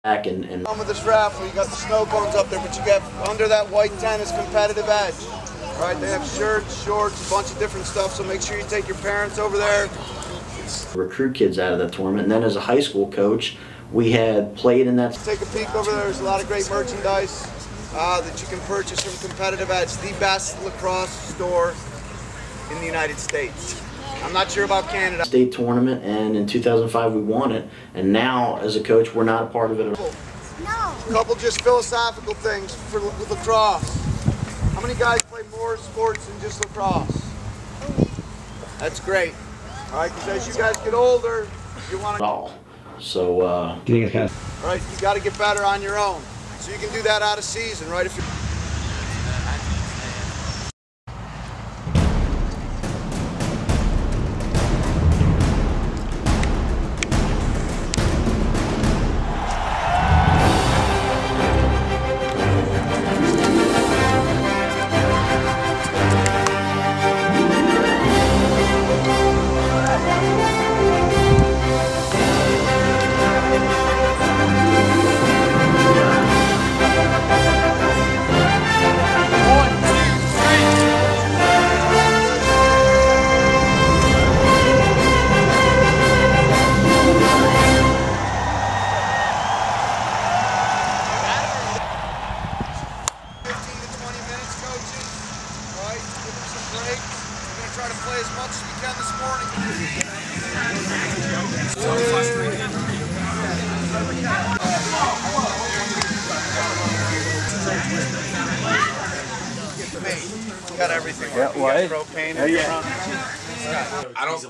And with this raffle, you got the snow cones up there, but you got under that white tennis competitive edge. All right, they have shirts, shorts, a bunch of different stuff, so make sure you take your parents over there. Recruit kids out of that tournament. And then as a high school coach, we had played in that. Take a peek over there. There's a lot of great merchandise that you can purchase from Competitive Edge, the best lacrosse store in the United States. I'm not sure about Canada. State tournament, and in 2005 we won it. And now, as a coach, we're not a part of it at all. No. A couple just philosophical things with lacrosse. How many guys play more sports than just lacrosse? That's great. All right, because as you guys get older, you want to. So. All right, you got to get better on your own. So you can do that out of season, right? If you. Try to play as much as we can this morning. Got everything. Yeah, what? Propane. I don't.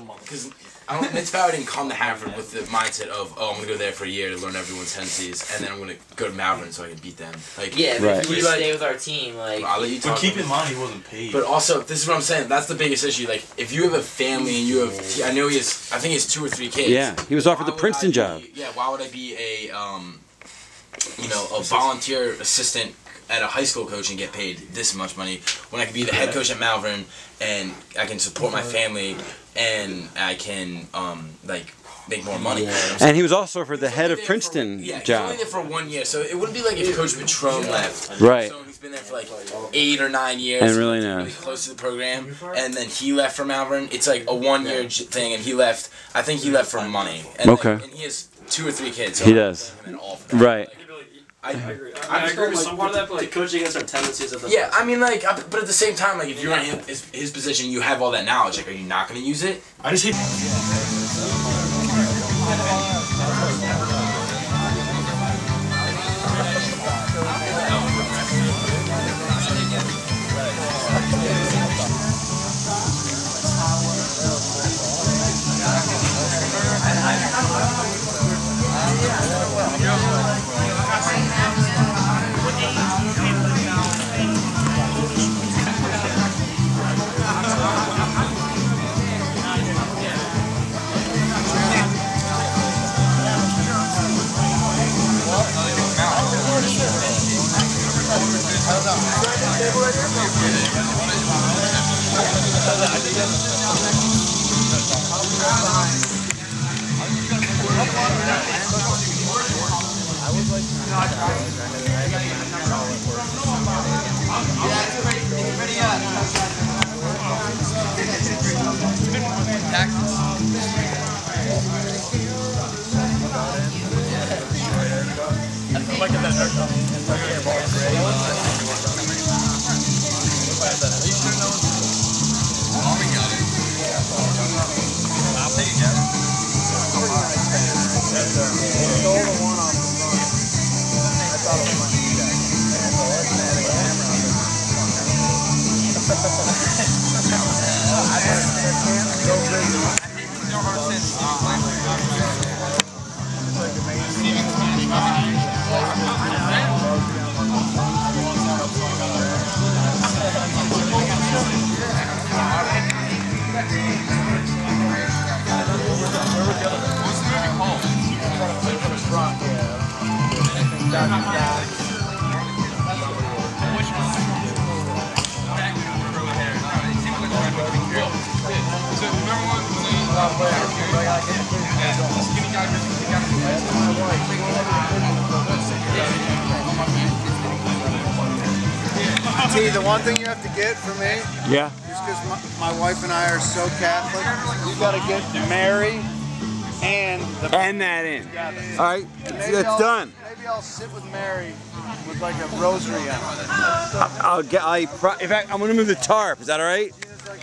It's about I didn't come to Haverford with the mindset of, oh, I'm gonna go there for a year to learn everyone's tendencies, and then I'm gonna go to Malvern so I can beat them. Like, yeah, but if you stay with our team, like. I'll let you talk. But keep in mind, he wasn't paid. But also, this is what I'm saying. That's the biggest issue. Like, if you have a family and you have, I know he has. I think he has 2 or 3 kids. Yeah, he was offered the Princeton job. Yeah, why would I be a, a volunteer assistant at a high school coach and get paid this much money when I could be the head coach at Malvern and I can support my family and I can make more money. And he was also for the head of Princeton job. job. He's only there for 1 year, so it wouldn't be like if Coach Patron left. Right. So he's been there for like 8 or 9 years. And really knows. Really close to the program, and then he left for Malvern. It's like a 1 year thing, and he left. I think he left for money. And okay. And he has 2 or 3 kids. So he does. Right. I agree with some part of that, but like coaching against our tendencies at the yeah, I mean, like, but at the same time, like, if you're in his position, you have all that knowledge. Like, are you not going to use it? I just hate. Yeah. T, the one thing you have to get for me, Yeah. just because my wife and I are so Catholic, you got to get Mary and that in. All right, it's done. Maybe I'll sit with Mary with like a rosary on. In fact, I'm gonna move the tarp. Is that all right?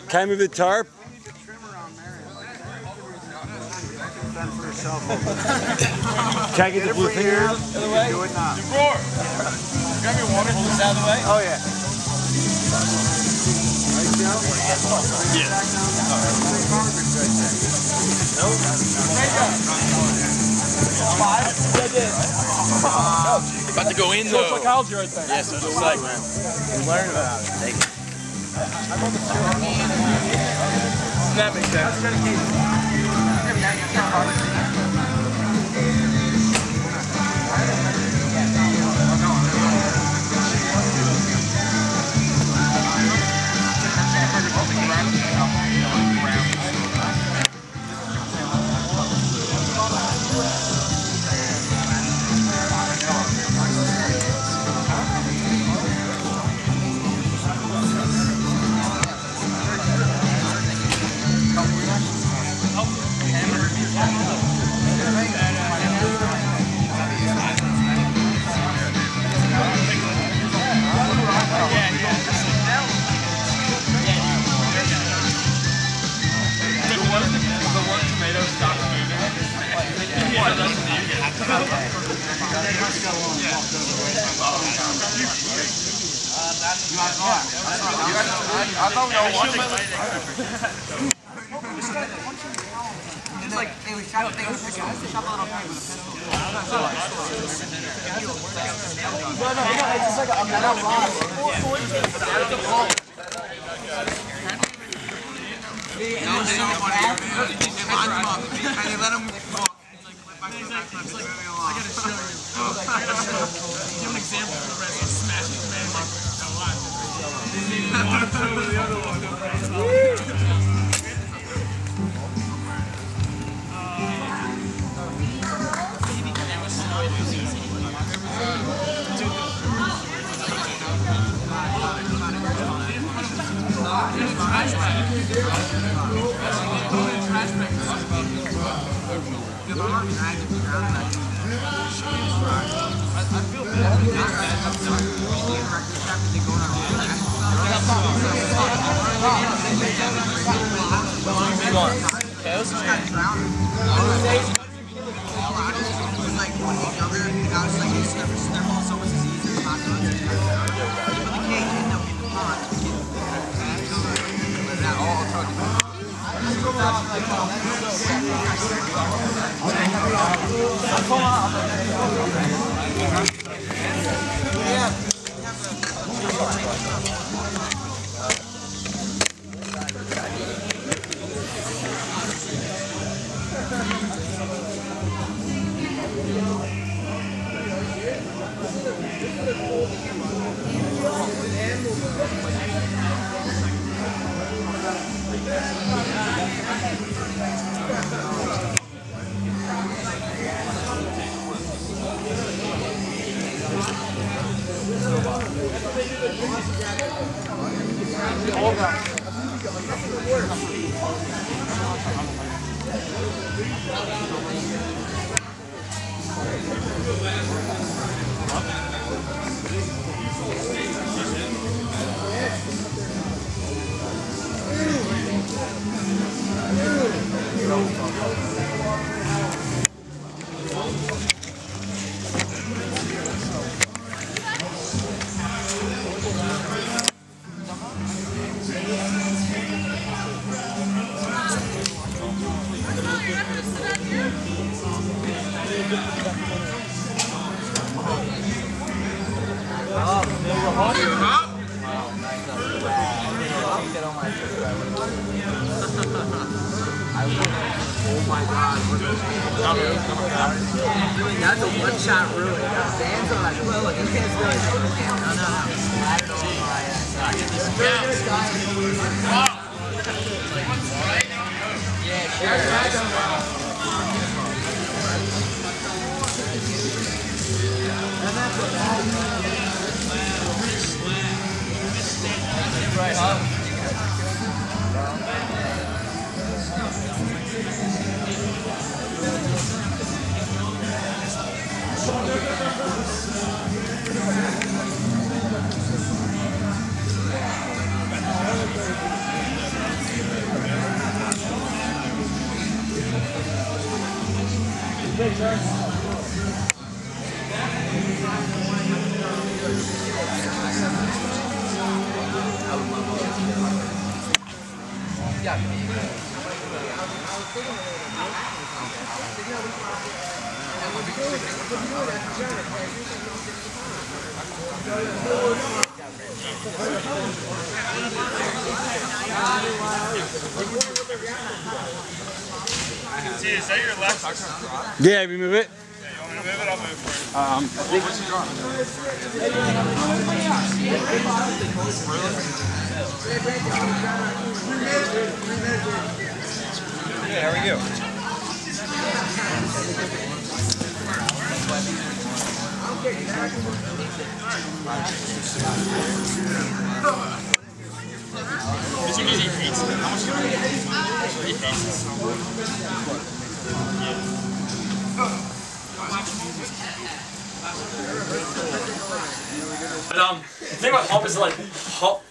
Can I move the tarp? We need to trim around Mary. Fend for herself. Can I get the blue finger out of the way? Do it now. Grab your water, hold this out of the way. Oh yeah. About to go in though. Psychology right there. Yes, it's like, man. Learn about it. Thank you. That makes sense. I thought we were watching. It's like, hey, we shot a picture, shop a little thing with a pistol. No, it's just like a metal box. They let him walk. I gotta show you. Give an example for the rest. Smash his man like a lot. The other one. That's a one-shot rule. Fans are like, well, look, you can't really do it. No. Add it on my yeah, sure. right, huh? Is that your left? Yeah, we move it. Yeah, you want me to move it? I'll move for you. Yeah, how are you? This one he hates it. How much do you He hates it so much. But the thing about Hup is like Hup,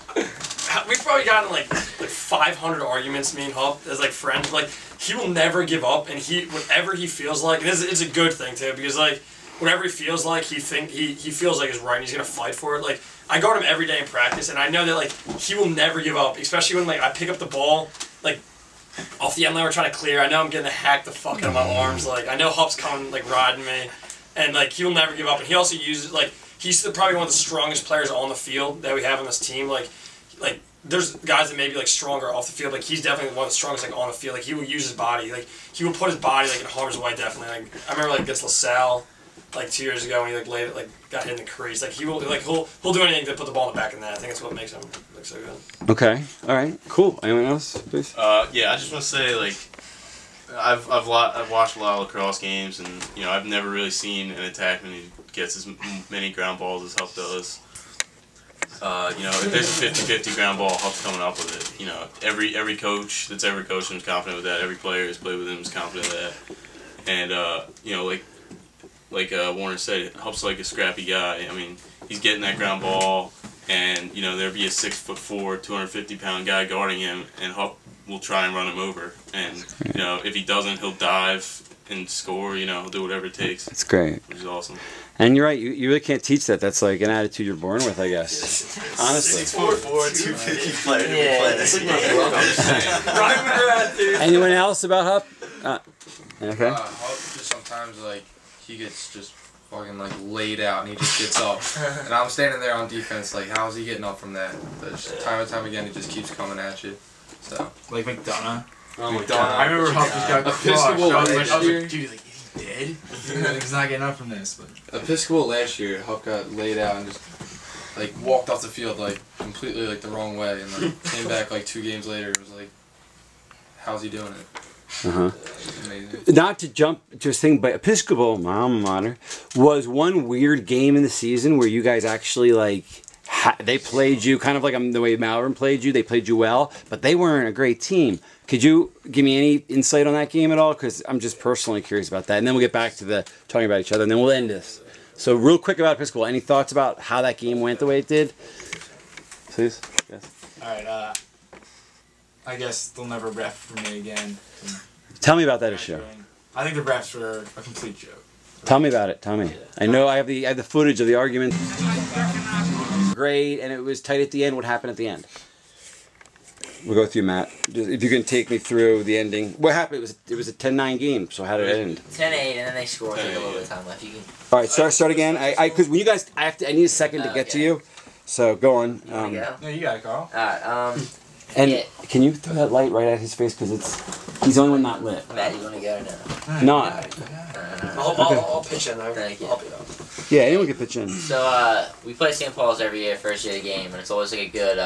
we've probably gotten like 500 arguments, me and Hup, as like friends. Like he will never give up, and whatever he feels like, and it's a good thing too, because like whatever he feels like, he feels like is right, and he's gonna fight for it. Like I guard him every day in practice, and I know that like he will never give up, especially when like I pick up the ball like off the end line we're trying to clear. I know I'm getting the hack the fuck out of my arms. Like I know Hup's coming like riding me, and like he will never give up. And he also uses like he's probably one of the strongest players on the field that we have on this team. Like there's guys that may be like stronger off the field. Like he's definitely one of the strongest like on the field. Like he will use his body. Like he will put his body like in harm's way. Definitely. Like I remember like against LaSalle like 2 years ago when he like laid it, like got hit in the crease. Like he'll do anything to put the ball in the back of the net. I think that's what makes him look so good. Okay. All right. Cool. Anyone else, please? Yeah, I just want to say like I've watched a lot of lacrosse games, and you know I've never really seen an attackman who gets as many ground balls as Hup does. You know, if there's a 50-50 ground ball, Hup's coming up with it. You know, every coach that's ever coached him is confident with that. Every player who's played with him is confident with that. And you know, like Warner said, Hup's like a scrappy guy. I mean, he's getting that ground ball, and you know there'll be a 6'4", 250-pound guy guarding him, and Hup will try and run him over. And you know, if he doesn't, he'll dive and score. You know, he'll do whatever it takes. That's great. Which is awesome. And you're right. You really can't teach that. That's like an attitude you're born with, I guess. Honestly. 6'4", 250 player to be playing. Anyone else about Hup? Okay. Hup just sometimes like he gets just fucking like laid out and he just gets up, and I'm standing there on defense like, how is he getting up from that? But just time and time again he just keeps coming at you. So Like McDonough. Oh my God. I remember Hup just got Episcopal I was last like, year. dude, like, is he dead? He's not getting up from this. But Episcopal last year, Hup got laid out and just like walked off the field like completely like the wrong way, and like came back like 2 games later. It was like, how's he doing it? Amazing. Not to jump to a thing, but Episcopal, my alma mater, was one weird game in the season where you guys actually like they played you kind of like the way Malvern played you. They played you well, but they weren't a great team. Could you give me any insight on that game at all? Because I'm just personally curious about that, and then we'll get back to the talking about each other, and then we'll end this. So real quick about Episcopal, any thoughts about how that game went the way it did? Please. Yes. all right, I guess they'll never ref for me again. Tell me about that issue. I think the refs were a complete joke. Tell me about it. Tell me. I know I have the footage of the argument. Great, and it was tight at the end. What happened at the end? We'll go with you, Matt. Just, if you can take me through the ending. What happened? It was a 10-9 game. So how did it end? 10-8, and then they scored with like a little bit of time left. You can. All right, start again. Because when you guys, I need a second to get to you. So go on. Go. No, you got it, Carl. Alright, and yeah. Can you throw that light right at his face? Because he's the only one not lit. Matt, you want to go or no? Not. I'll pitch in there. Thank you. Yeah, anyone can pitch in. So we play St. Paul's every year, first year of the game, and it's always like a good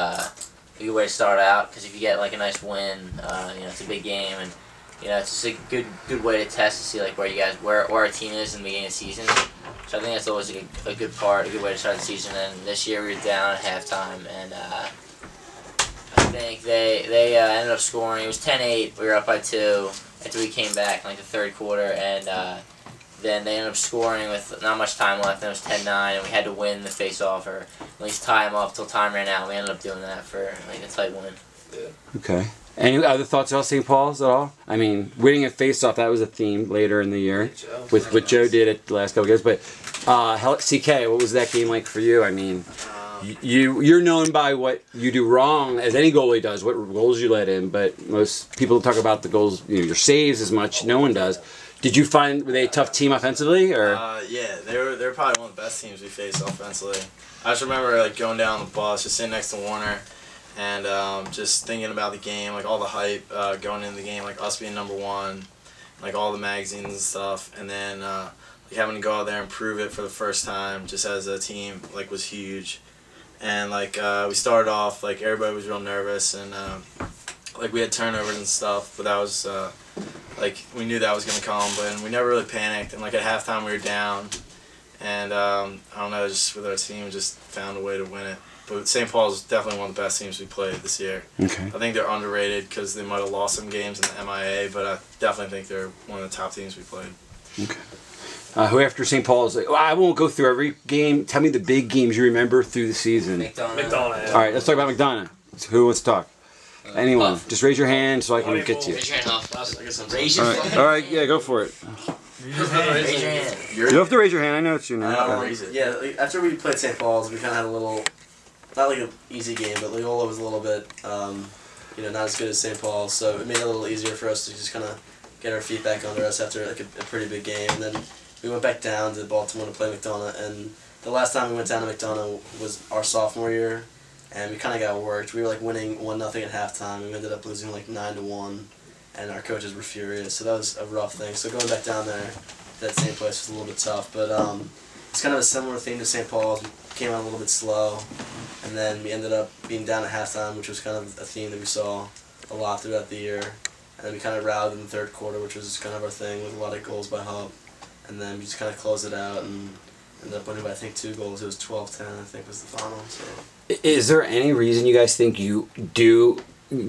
way to start out, because if you get like a nice win, you know, it's a big game, and you know, it's just a good way to test to see like where our team is in the beginning of the season. So I think that's always a good way to start the season. And this year we were down at halftime, and think. They ended up scoring. It was 10-8. We were up by 2 after we came back in like the third quarter, and then they ended up scoring with not much time left. And it was 10-9, and we had to win the face-off or at least tie them up till time ran out. We ended up doing that for like a tight win. Yeah. Okay. Any other thoughts about St. Paul's at all? I mean, winning a face-off, that was a theme later in the year with what Joe did at the last couple of games. But CK, what was that game like for you? I mean, you're known by what you do wrong, as any goalie does, what goals you let in. But most people talk about the goals, your saves as much. No one does. Did you find, were they a tough team offensively, or? Yeah, they were probably one of the best teams we faced offensively. I just remember like going down the bus, just sitting next to Warner, and just thinking about the game, like all the hype going into the game, like us being #1, like all the magazines and stuff, and then like having to go out there and prove it for the first time, just as a team, like was huge. And like we started off, like everybody was real nervous, and like we had turnovers and stuff, but that was like we knew that was gonna come, but we never really panicked. And like at halftime we were down, and I don't know, just with our team, just found a way to win it. But St. Paul's is definitely one of the best teams we played this year. Okay. I think they're underrated because they might have lost some games in the MIA, but I definitely think they're one of the top teams we played. Okay. Who after St. Paul's? Well, I won't go through every game. Tell me the big games you remember through the season. McDonough. Yeah. All right, let's talk about McDonough. Who wants to talk? Anyone. Just raise your hand so I can get to you. Raise your hand off. Raise your hand. All right, yeah, go for it. Raise your hand. You don't have to raise your hand. I know it's your name. Yeah, like, after we played St. Paul's, we kind of had a little, not like an easy game, but Loyola was a little bit, not as good as St. Paul's, so it made it a little easier for us to just kind of get our feet back under us after like a pretty big game. And then we went back down to Baltimore to play McDonough, and the last time we went down to McDonough was our sophomore year, and we kind of got worked. We were like winning 1-0 at halftime. We ended up losing like 9-1, and our coaches were furious. So that was a rough thing. So going back down there, that same place was a little bit tough. But it's kind of a similar thing to St. Paul's. We came out a little bit slow, and then we ended up being down at halftime, which was kind of a theme that we saw a lot throughout the year. And then we kind of rallied in the third quarter, which was kind of our thing, with a lot of goals by Hub. And then we just kind of closed it out and ended up winning by, I think, 2 goals. It was 12-10, I think, was the final. So. Is there any reason you guys think you do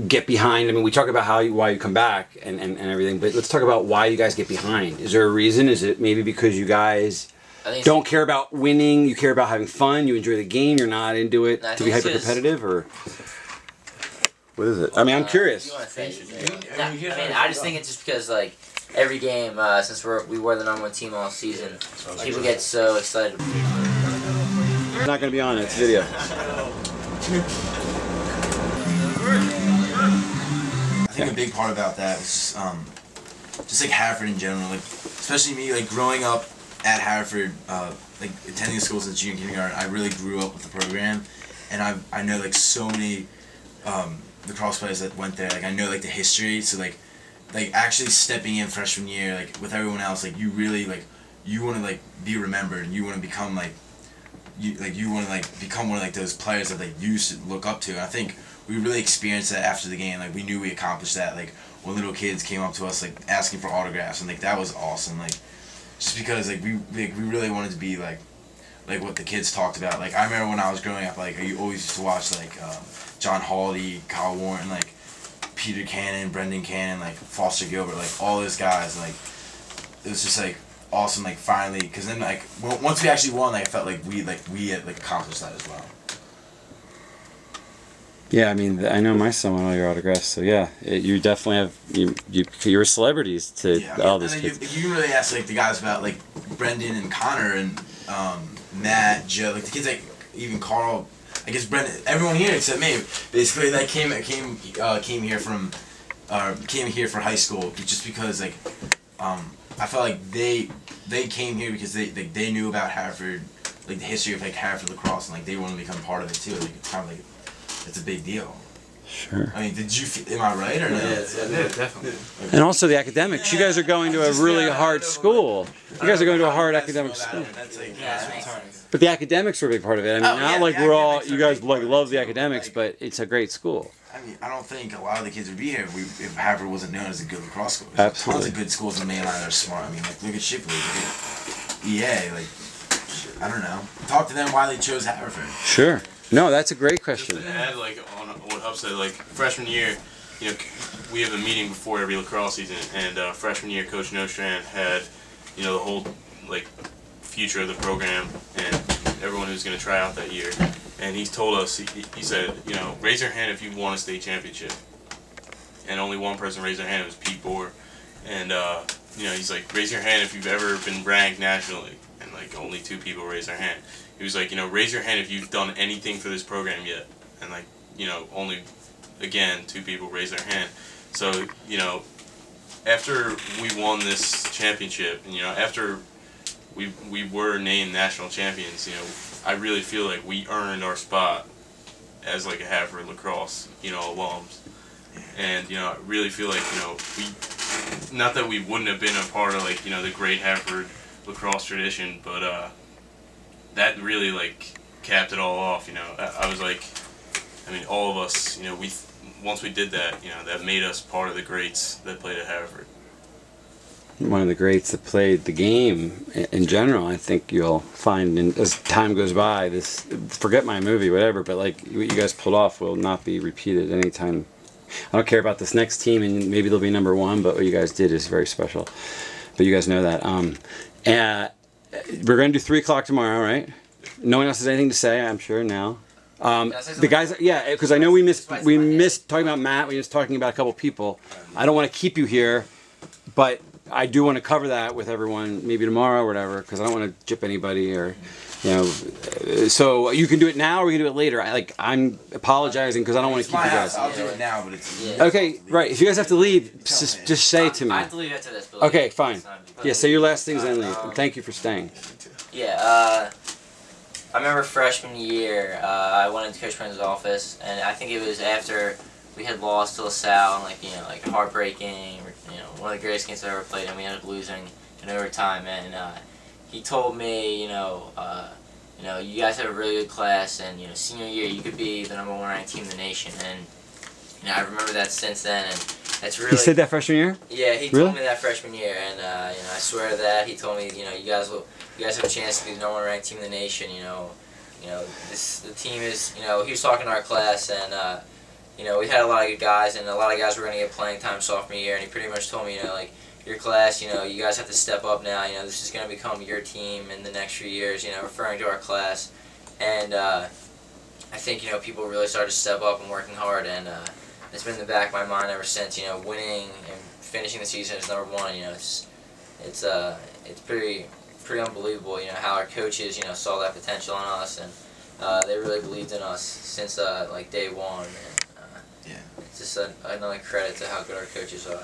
get behind? I mean, we talk about why you come back and everything, but let's talk about why you guys get behind. Is there a reason? Is it maybe because you guys don't care about winning, you care about having fun, you enjoy the game, you're not into it to be hyper-competitive, or what is it? I mean, I'm curious. I just think it's just because, like, every game, since we were the #1 team all season, people get so excited. It's not going to be on it, it's video. I think a big part about that was just like Haverford in general, like especially me, like growing up at Haverford, like attending school since junior kindergarten. I really grew up with the program, and I know like so many lacrosse players that went there. Like I know like the history, so like actually stepping in freshman year, like with everyone else, like you really like you want to like be remembered, and you want to become like you want to like become one of like those players that like you used to look up to. And I think we really experienced that after the game. Like we knew we accomplished that. Like when little kids came up to us like asking for autographs, and like that was awesome. Like just because like we really wanted to be like what the kids talked about. Like I remember when I was growing up, like I always used to watch like John Hawley, Kyle Warren, like Peter Cannon, Brendan Cannon, like Foster Gilbert, like all those guys. Like it was just like awesome, like finally, because then like once we actually won, like I felt like we had like accomplished that as well. Yeah, I mean, I know my son wanted all your autographs, so yeah, you definitely have you're celebrities to all these kids. You can really ask like the guys about like Brendan and Connor and Matt, Joe, like the kids, like even Carl. I guess Brendan, everyone here except me, basically like came here for high school just because like I felt like they came here because they knew about Haverford, like the history of like Haverford lacrosse, and like they wanted to become part of it too. Like it's kind of like it's a big deal. Sure. I mean, am I right or no? Yeah, definitely. And also the academics. You guys are going to a really hard school. You guys are going to a hard academic school. But the academics are a big part of it. I mean, not like we're all, you guys like love the academics, but it's a great school. I mean, I don't think a lot of the kids would be here if Haverford wasn't known as a good lacrosse school. There's tons of good schools in the mainline that are smart. I mean, like look at Shipley, look at EA. Like, I don't know. Talk to them why they chose Haverford. Sure. No, that's a great question. Just to add, like, on what Hubb said, like, freshman year, you know, we have a meeting before every lacrosse season, and freshman year, Coach Nostrand had, you know, the whole, like, future of the program and everyone who's going to try out that year. And he's told us, he said, you know, raise your hand if you won a state championship. And only one person raised their hand, it was Pete Bohr. And, you know, he's like, raise your hand if you've ever been ranked nationally. And, like, only 2 people raised their hand. He was like, you know, raise your hand if you've done anything for this program yet. And, like, you know, only, again, 2 people raised their hand. So, you know, after we won this championship, and, you know, after we were named national champions, you know, I really feel like we earned our spot as, like, a Haverford lacrosse, you know, alums. And, you know, I really feel like, you know, not that we wouldn't have been a part of, like, you know, the great Haverford lacrosse tradition, but that really, like, capped it all off, you know. I was like, I mean, all of us, you know, once we did that, you know, that made us part of the greats that played at Haverford. One of the greats that played the game in general. I think you'll find, as time goes by, this, forget my movie, whatever, but, like, what you guys pulled off will not be repeated anytime. I don't care about this next team, and maybe they'll be #1, but what you guys did is very special. But you guys know that. We're going to do 3 o'clock tomorrow, right? No one else has anything to say, I'm sure, now. The guys, yeah, because I know we missed talking about Matt. We missed talking about a couple people. I don't want to keep you here, but I do want to cover that with everyone, maybe tomorrow or whatever, because I don't want to jip anybody or, you know. So you can do it now or we can do it later. I'm apologizing because I don't want to keep you guys. I'll do it now, but it's... Okay, right. If you guys have to leave, just say it to me. I have to leave after this. But okay, fine. Yeah, say your last things and leave. Thank you for staying. Yeah, I remember freshman year, I went into Coach Prince's office, and I think it was after we had lost to LaSalle, and, like, you know, like, heartbreaking, you know, one of the greatest games I ever played, and we ended up losing in overtime, and he told me, you know, you guys have a really good class, and, you know, senior year you could be the #1 ranked team in the nation, and, you know, I remember that since then, and that's really... He said that freshman year? Yeah, he told me that freshman year, and, you know, I swear to that, he told me, you know, you guys have a chance to be the #1 ranked team in the nation, you know, the team is, you know, he was talking to our class, and, you know, we had a lot of good guys, and a lot of guys were going to get playing time sophomore year, and he pretty much told me, you know, like, your class, you know, you guys have to step up now, you know, this is going to become your team in the next few years, you know, referring to our class, and I think, you know, people really started to step up and working hard, and it's been in the back of my mind ever since, you know, winning and finishing the season as #1, you know, it's pretty unbelievable, you know, how our coaches, you know, saw that potential in us, and they really believed in us since, like, day one, and it's just another credit to how good our coaches are.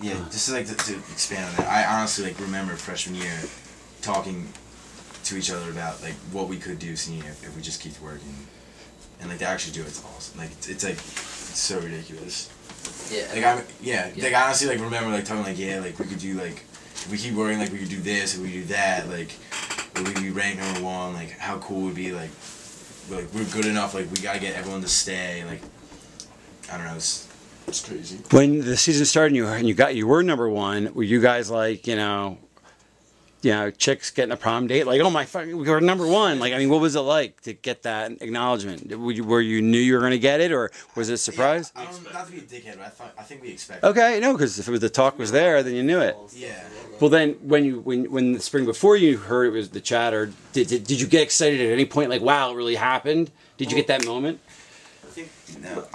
Yeah, just to expand on that, I honestly, like, remember freshman year talking to each other about, like, what we could do senior year if we just keep working, and, like, to actually do it's awesome. Like, it's so ridiculous. Yeah. Like, I honestly, like, remember, like, talking, like, yeah, like, we could do, like, if we keep working, like, we could do this, if we do that, like, we could be ranked #1, like, how cool it would be, like, we're good enough, like, we gotta get everyone to stay, like, I don't know, it's crazy. When the season started and you were #1, were you guys like, you know, chicks getting a prom date, like, oh my fucking, we were #1. Like, I mean, what was it like to get that acknowledgement? Were you knew you were going to get it, or was it a surprise? Yeah, not to be a dickhead, but I think we expected. Okay, no, because if the talk was there, then you knew it. Yeah. Well, then when the spring before you heard it was the chatter, did you get excited at any point? Like, wow, it really happened? Did you get that moment?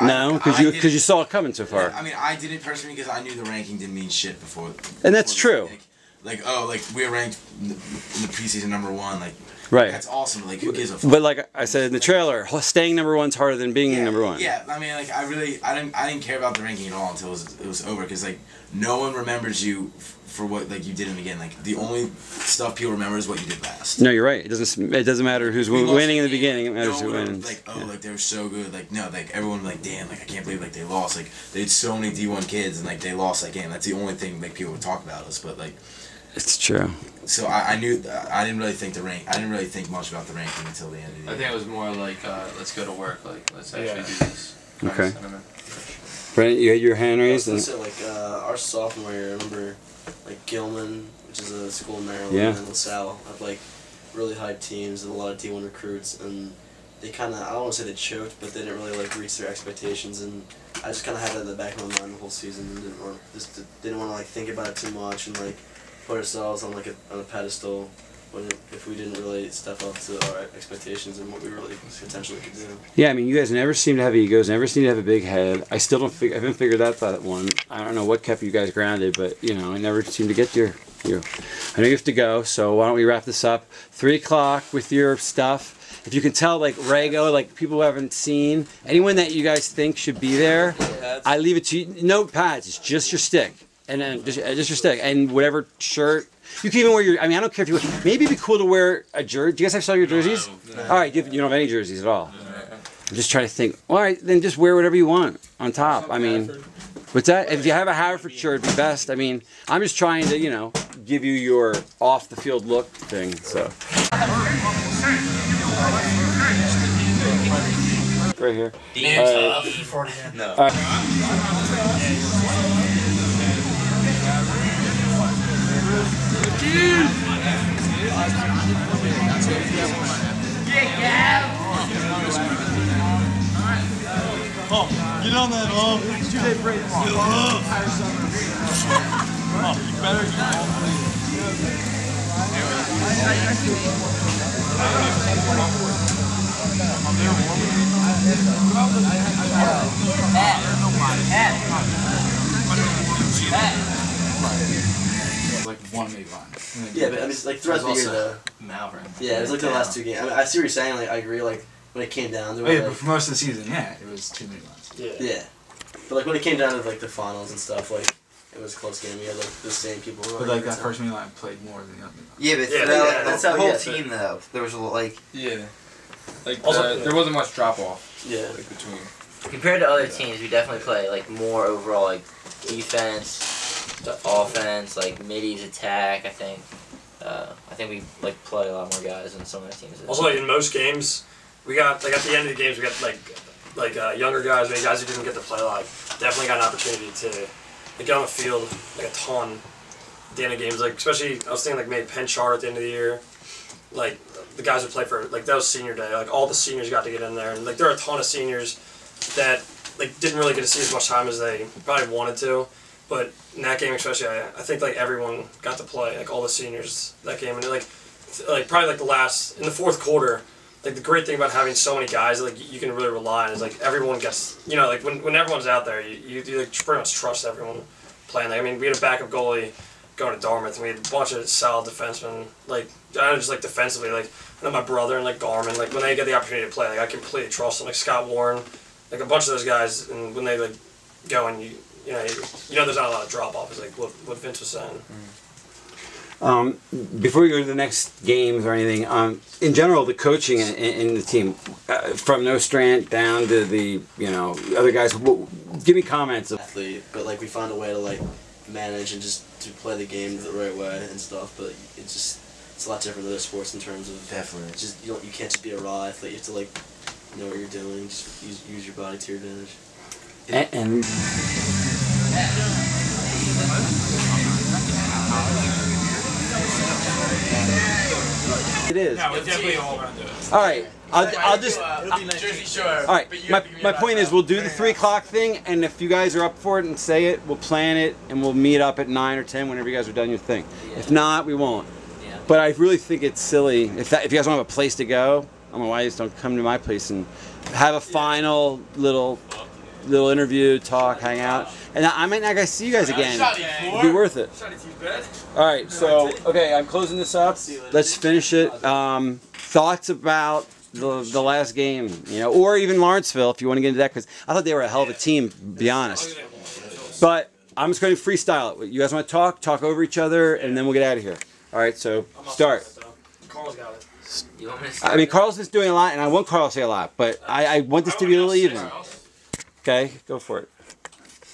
No, because you saw it coming so far. I mean, I did it personally because I knew the ranking didn't mean shit before. And that's true. Like, oh, like, we were ranked in the preseason #1, like, right. That's awesome. Like, who gives a fuck? But like I said in the trailer, staying #1's harder than being #1. Yeah, I mean, like, I didn't care about the ranking at all until it was over, because, like, no one remembers you for what, like, you did in the beginning. Like, the only stuff people remember is what you did last. No, you're right. It doesn't matter who's winning in the beginning. It matters who wins. Like, oh, like, they were so good. Like, no, like, everyone, like, damn, like, I can't believe, like, they lost. Like, they had so many D1 kids, and, like, they lost that game. That's the only thing, like, people would talk about us. But, like, it's true. So I knew I didn't really think I didn't really think much about the ranking until the end of the year. I think it was more like let's go to work. Like, let's actually do this. Okay. Brent, you had your hand raised. I was gonna say, like, our sophomore year, I remember, like, Gilman, which is a school in Maryland, and LaSalle have, like, really high teams and a lot of D1 recruits, and they kind of, I don't want to say they choked, but they didn't really like reach their expectations, and I just kind of had that in the back of my mind the whole season, and didn't want to like think about it too much and like put ourselves on like on a pedestal when if we didn't really step up to our expectations and what we really potentially could do. Yeah, I mean, you guys never seem to have egos, never seem to have a big head. I still don't I haven't figured out that one. I don't know what kept you guys grounded, but you know, I never seem to get your. I know you have to go, so why don't we wrap this up? 3 o'clock with your stuff. If you can tell, like Rago, like people who haven't seen, anyone that you guys think should be there, I leave it to you. No pads, it's just your stick, and then just your stick, and whatever shirt. You can even wear your. I mean, I don't care if you. Maybe it'd be cool to wear a jersey. Do you guys have some of your jerseys? No. All right, you don't have any jerseys at all. I'm just trying to think. All right, then just wear whatever you want on top. I mean, what's that? If you have a Haverford shirt, it'd be best. I mean, I'm just trying to, you know, give you your off the field look thing. So. Right here. No. Oh, get on that, oh. It's too late for it. Oh, you better Like one maybe line. Yeah, but I mean, like throughout the year though. Malvern. Yeah, it was like the last 2 games. I mean, I see what you're saying. Like I agree. Like when it came down to it. Oh, yeah, like, but for most of the season, yeah, it was 2 many lines. Yeah. But like when it came down to like the finals and stuff, like it was a close game. We had like the same people. But like that first line played more than the other. Yeah, but that's the whole team though. There was a like. Yeah. Like there wasn't much drop off. Yeah. Like between. Compared to other teams, we definitely play like more overall, like defense, offense, like middies, attack. I think we like play a lot more guys than some of the teams. Also, like in most games, we got like at the end of the games, we got like younger guys, maybe guys who didn't get to play like definitely got an opportunity to like, get on the field like a ton at the end of games. Like especially, I was thinking like maybe Penn Chart at the end of the year, like the guys who played for like that was senior day. Like all the seniors got to get in there, and like there are a ton of seniors that like didn't really get to see as much time as they probably wanted to. But in that game especially, I think like everyone got to play, like all the seniors that game, and like probably like in the fourth quarter. Like the great thing about having so many guys that like you can really rely on is like everyone gets, you know, like when everyone's out there, you like pretty much trust everyone playing. Like I mean, we had a backup goalie going to Dartmouth, and we had a bunch of solid defensemen. Like I know just like defensively, like and then my brother and like Garmin, like when they get the opportunity to play, like I completely trust them. Like Scott Warren, like a bunch of those guys, and when they like go and you know there's not a lot of drop off. Is like what Vince was saying. Before we go to the next games or anything, in general, the coaching in the team, from Nostrand down to the other guys, give me comments. Athlete, but like we found a way to like manage and just to play the game the right way and stuff. But it's a lot different than other sports in terms of definitely. Just you can't just be a raw athlete. You have to like know what you're doing. Just use your body to your advantage. And it is. No, we're definitely all gonna do it. All right, I'll just. Jersey Shore. All right, my point is, we'll do the 3 o'clock thing, and if you guys are up for it and say it, we'll plan it, and we'll meet up at 9 or 10 whenever you guys are done your thing. Yeah. If not, we won't. Yeah. But I really think it's silly if you guys don't have a place to go. I don't know why you just don't come to my place and have a final little interview, talk, hang out, and I might not see you guys again. It'd be worth it. All right, so okay, I'm closing this up. Let's finish it. Thoughts about the last game, or even Lawrenceville, if you want to get into that, because I thought they were a hell of a team, to be honest. But I'm just going to freestyle it. You guys want to talk over each other, and then we'll get out of here. All right, so start. Carl's got it. You want me to start? I mean, Carl's just doing a lot, and I want Carl to say a lot, but I want this to be a little even. Okay, go for it.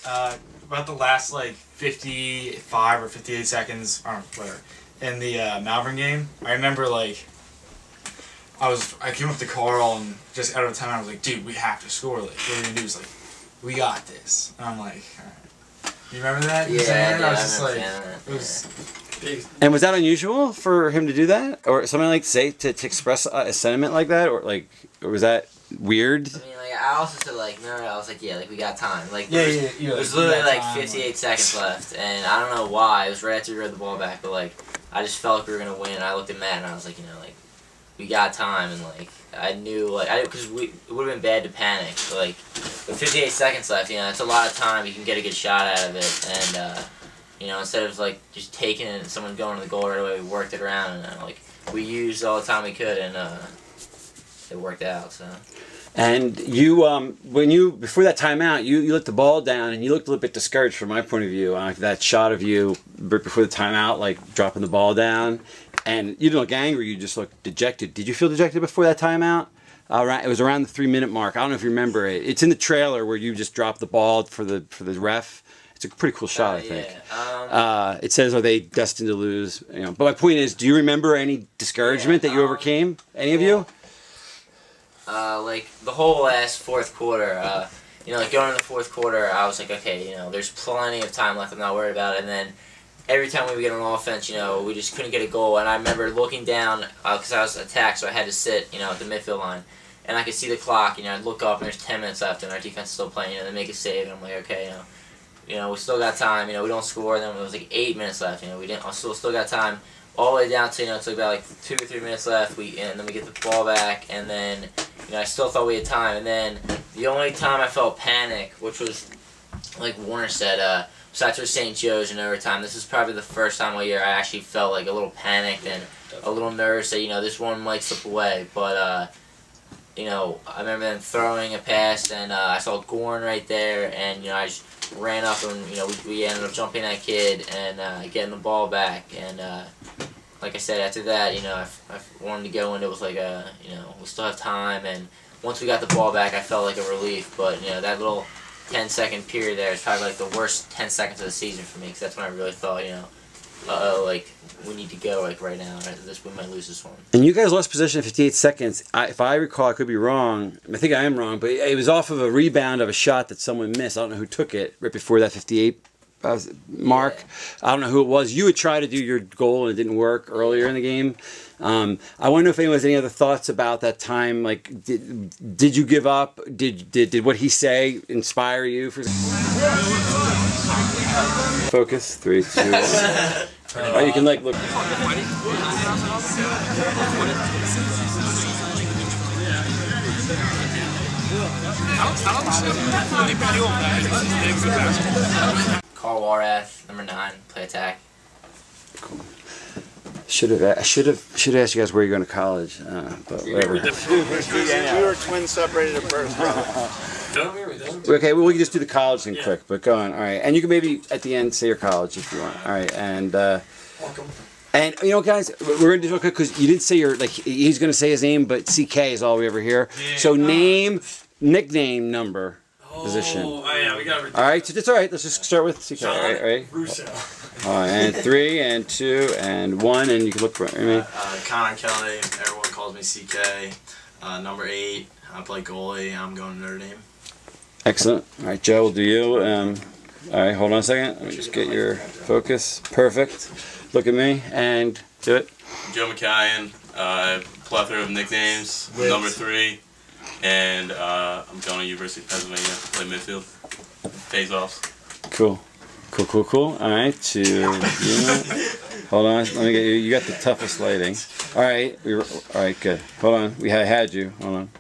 About the last like 55 or 58 seconds, I don't know, whatever, in the Malvern game, I remember like I came up to Carl and just out of time I was like, dude, we have to score. Like, what we're gonna do is like, we got this. And I'm like, all right. You remember that? Yeah, I was just like, it was. And was that unusual for him to do that, or something like to express a sentiment like that, or was that weird? I mean, like, I also said, like, no, I was like, yeah, like, we got time. Like, Yeah, it was literally, like, 58 seconds left, and I don't know why. It was right after we read the ball back, but, like, I just felt like we were going to win, and I looked at Matt, and I was like, you know, like, we got time, and, like, I knew, like, because it would have been bad to panic, but, like, with 58 seconds left, you know, it's a lot of time. You can get a good shot out of it, and, you know, instead of, like, just taking it and someone going to the goal right away, we worked it around, and, like, we used all the time we could, and, it worked out, so. And you, before that timeout, you let the ball down, and you looked a little bit discouraged from my point of view. That shot of you before the timeout, like dropping the ball down, and you didn't look angry. You just looked dejected. Did you feel dejected before that timeout? It was around the 3-minute mark. I don't know if you remember it. It's in the trailer where you just dropped the ball for the ref. It's a pretty cool shot, I think. Yeah. It says, "Are they destined to lose?" You know. But my point is, do you remember any discouragement that you overcame? Any of you? Like, the whole last fourth quarter, you know, like, going into the fourth quarter, I was like, okay, you know, there's plenty of time left, I'm not worried about it, and then every time we would get on offense, you know, we just couldn't get a goal, and I remember looking down, because I was attacked, so I had to sit, you know, at the midfield line, and I could see the clock, you know, I'd look up, and there's 10 minutes left, and our defense is still playing, you know, they make a save, and I'm like, okay, you know, we still got time, you know, we don't score, and then it was like 8 minutes left, you know, we didn't, still got time, all the way down to, you know, it took about like 2 or 3 minutes left, and then we get the ball back, and then, you know, I still thought we had time, and then the only time I felt panic, which was, like Warner said, besides for St. Joe's in overtime, this is probably the first time all year I actually felt like a little panicked and a little nervous that, you know, this one might slip away, but, you know, I remember them throwing a pass, and I saw Gorn right there, and, you know, I just ran up, and, you know, we ended up jumping that kid and getting the ball back, and, like I said, after that, you know, I wanted to go into it with like you know, we still have time, and once we got the ball back, I felt like a relief, but, you know, that little 10-second period there is probably like the worst 10 seconds of the season for me, because that's when I really thought, you know, like, we need to go, like, right now, we might lose this one. And you guys lost possession in 58 seconds. If I recall, I could be wrong. I think I am wrong, but it was off of a rebound of a shot that someone missed. I don't know who took it right before that 58 mark. Yeah. I don't know who it was. You had tried to do your goal and it didn't work earlier in the game. I wonder if anyone has any other thoughts about that time. Like, did you give up? Did what he say inspire you? Focus. 3, 2, 1. Oh, you can like look. Carl Warath, number 9, play attack. Cool. I should have asked you guys where you're going to college, but whatever. We were twins separated at birth. Okay, well, we can just do the college thing quick, but go on. All right, and you can maybe at the end say your college if you want. All right, and Welcome. And you know, guys, we're gonna do it because you didn't say your he's gonna say his name, but CK is all we ever hear. Yeah. So name, nickname, number, position. Oh yeah, we got. All right, so that's all right. Let's just start with CK. All right. Russo. All right, and 3 and 2 and 1, and you can look for me. Connor Kelly. Everyone calls me CK. Number 8. I play goalie. I'm going to Notre Dame. Excellent. All right, Joe, we'll do you. All right, hold on a second. Let me just get your focus. Perfect. Look at me and do it. Joe McCallion. Plethora of nicknames. Number 3. And I'm going to University of Pennsylvania. Play midfield. Face offs. Cool. Cool. All right, hold on. Let me get you. You got the toughest lighting. All right. All right. Good. Hold on. We had you. Hold on.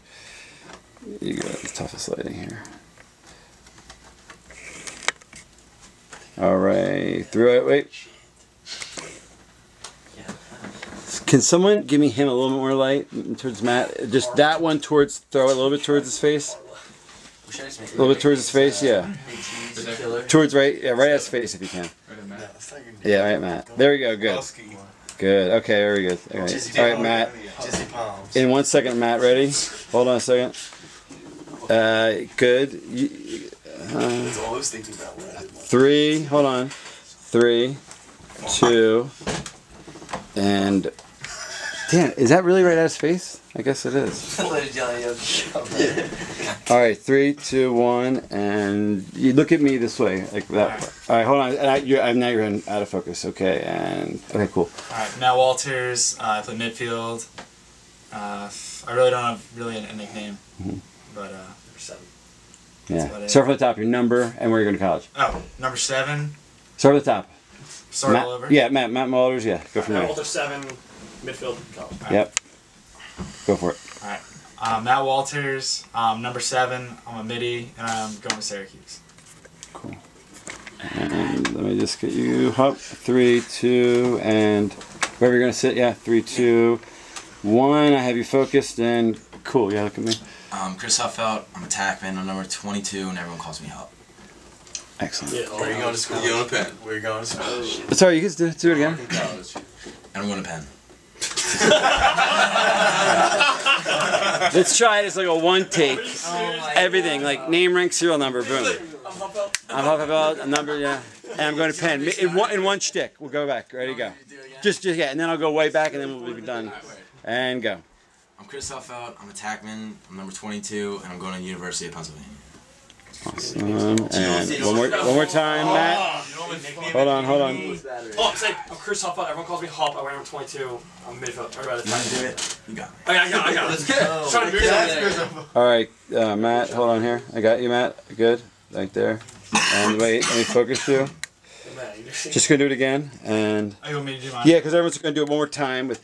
You got the toughest lighting here. All right. Through it. Wait. Can someone give me him a little bit more light towards Matt? Just that one towards. Throw it a little bit towards his face. A little bit towards his face. Yeah. Towards right. Yeah, right at his face if you can. Yeah, right, Matt. There we go. Good. Good. Okay, very good. All right, Matt. In 1 second, Matt. Ready? Hold on a second. Good. 3. Hold on. 3, 2, and Damn, is that really right at his face? I guess it is. All right, 3, 2, 1, and you look at me this way, like that. All right, hold on. Now you're out of focus. Okay, and okay, cool. All right, Matt Walters. I play midfield. I really don't have a nickname, but number 7. Yeah. Start from the top. Your number and where you're going to college. Oh, number 7. Start at the top. Start all over. Yeah, Matt Walters. Yeah, go from there. Matt Walters 7, midfield, college. Right. Yep. Go for it. All right. Matt Walters, number 7. I'm a midi, and I'm going to Syracuse. Cool. And let me just get you up. 3, 2, and wherever you're gonna sit. Yeah, 3, 2, 1. I have you focused and cool. Yeah, look at me. Chris Huffeld. I'm a tackman. I'm number 22, and everyone calls me Hup. Excellent. Yeah, where are you going to school? You're going to Penn. Where are you going to school? Sorry, you guys do it again. And I'm going to Penn. Let's try it as like a one take. Everything like name, rank, serial number, boom. I'm Haverford, a number, yeah. And I'm going to Penn in one shtick. We'll go back. Ready, go. Just yeah, and then I'll go way back, and then we'll be done. And go. I'm Chris Huffeld. I'm a tackman. I'm number 22, and I'm going to the University of Pennsylvania. Awesome. And one more time, Matt. Hold on. Oh, say, I'm Chris Huff. Everyone calls me Hop. I wear number 22. I'm midfield. Everybody, You want to do it? You got it. I got it. Let's go. Trying to move that. All right, Matt. Hold on here. I got you, Matt. Good. Right there. And wait. Let me focus you. Just gonna do it again. And Oh, you want me to do mine? yeah, because everyone's gonna do it one more time with.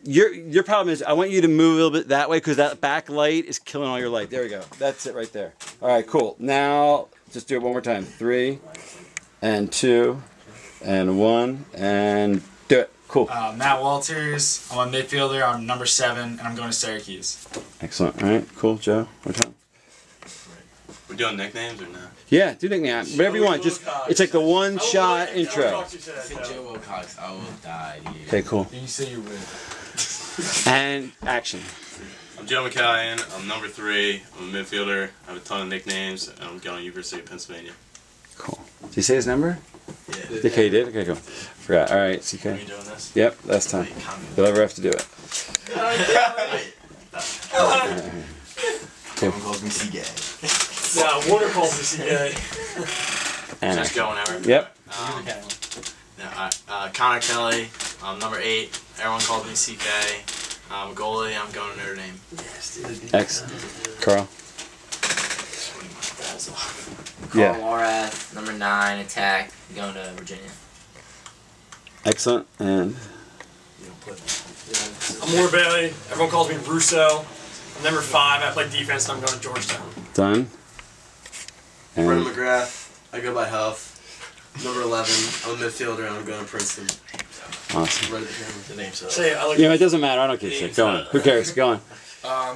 Your problem is I want you to move a little bit that way because that back light is killing all your light. There we go. That's it right there. All right, cool. Now just do it one more time. 3 and 2 and 1 and do it. Cool. Matt Walters. I'm a midfielder. I'm number 7, and I'm going to Syracuse. Excellent. All right, cool. Joe, one more time. We're doing nicknames or not? Yeah, do nickname. Whatever you want. Just it's like the one shot intro. Joe Wilcox. I will die. Dude. Okay, cool. You say you win. And action. I'm Joe McCallion. I'm number 3. I'm a midfielder. I have a ton of nicknames, and I'm going to University of Pennsylvania. Cool. Did you say his number? Yeah. Okay, you did? Okay, cool. Forgot. All right, CK. Are you doing this? Yep, last time. You'll ever have to do it. Everyone calls me CK. Yeah, Warner calls me CK. And Just go whenever. Yep. Connor Kelly. I'm number 8. Everyone calls me CK. I'm a goalie. I'm going to Notre Dame. Excellent. Carl. Carl Warath, number 9, attack, going to Virginia. Excellent. And I'm Moore Bailey. Everyone calls me Russo. I'm number 5. I play defense, and I'm going to Georgetown. done. And Brendan McGrath. I go by Huff. Number 11. I'm a midfielder, and I'm going to Princeton. awesome. Right at the camera. The name's up. Say, I like Yeah, it doesn't matter. I don't give a shit. Go on. Who cares? Go on.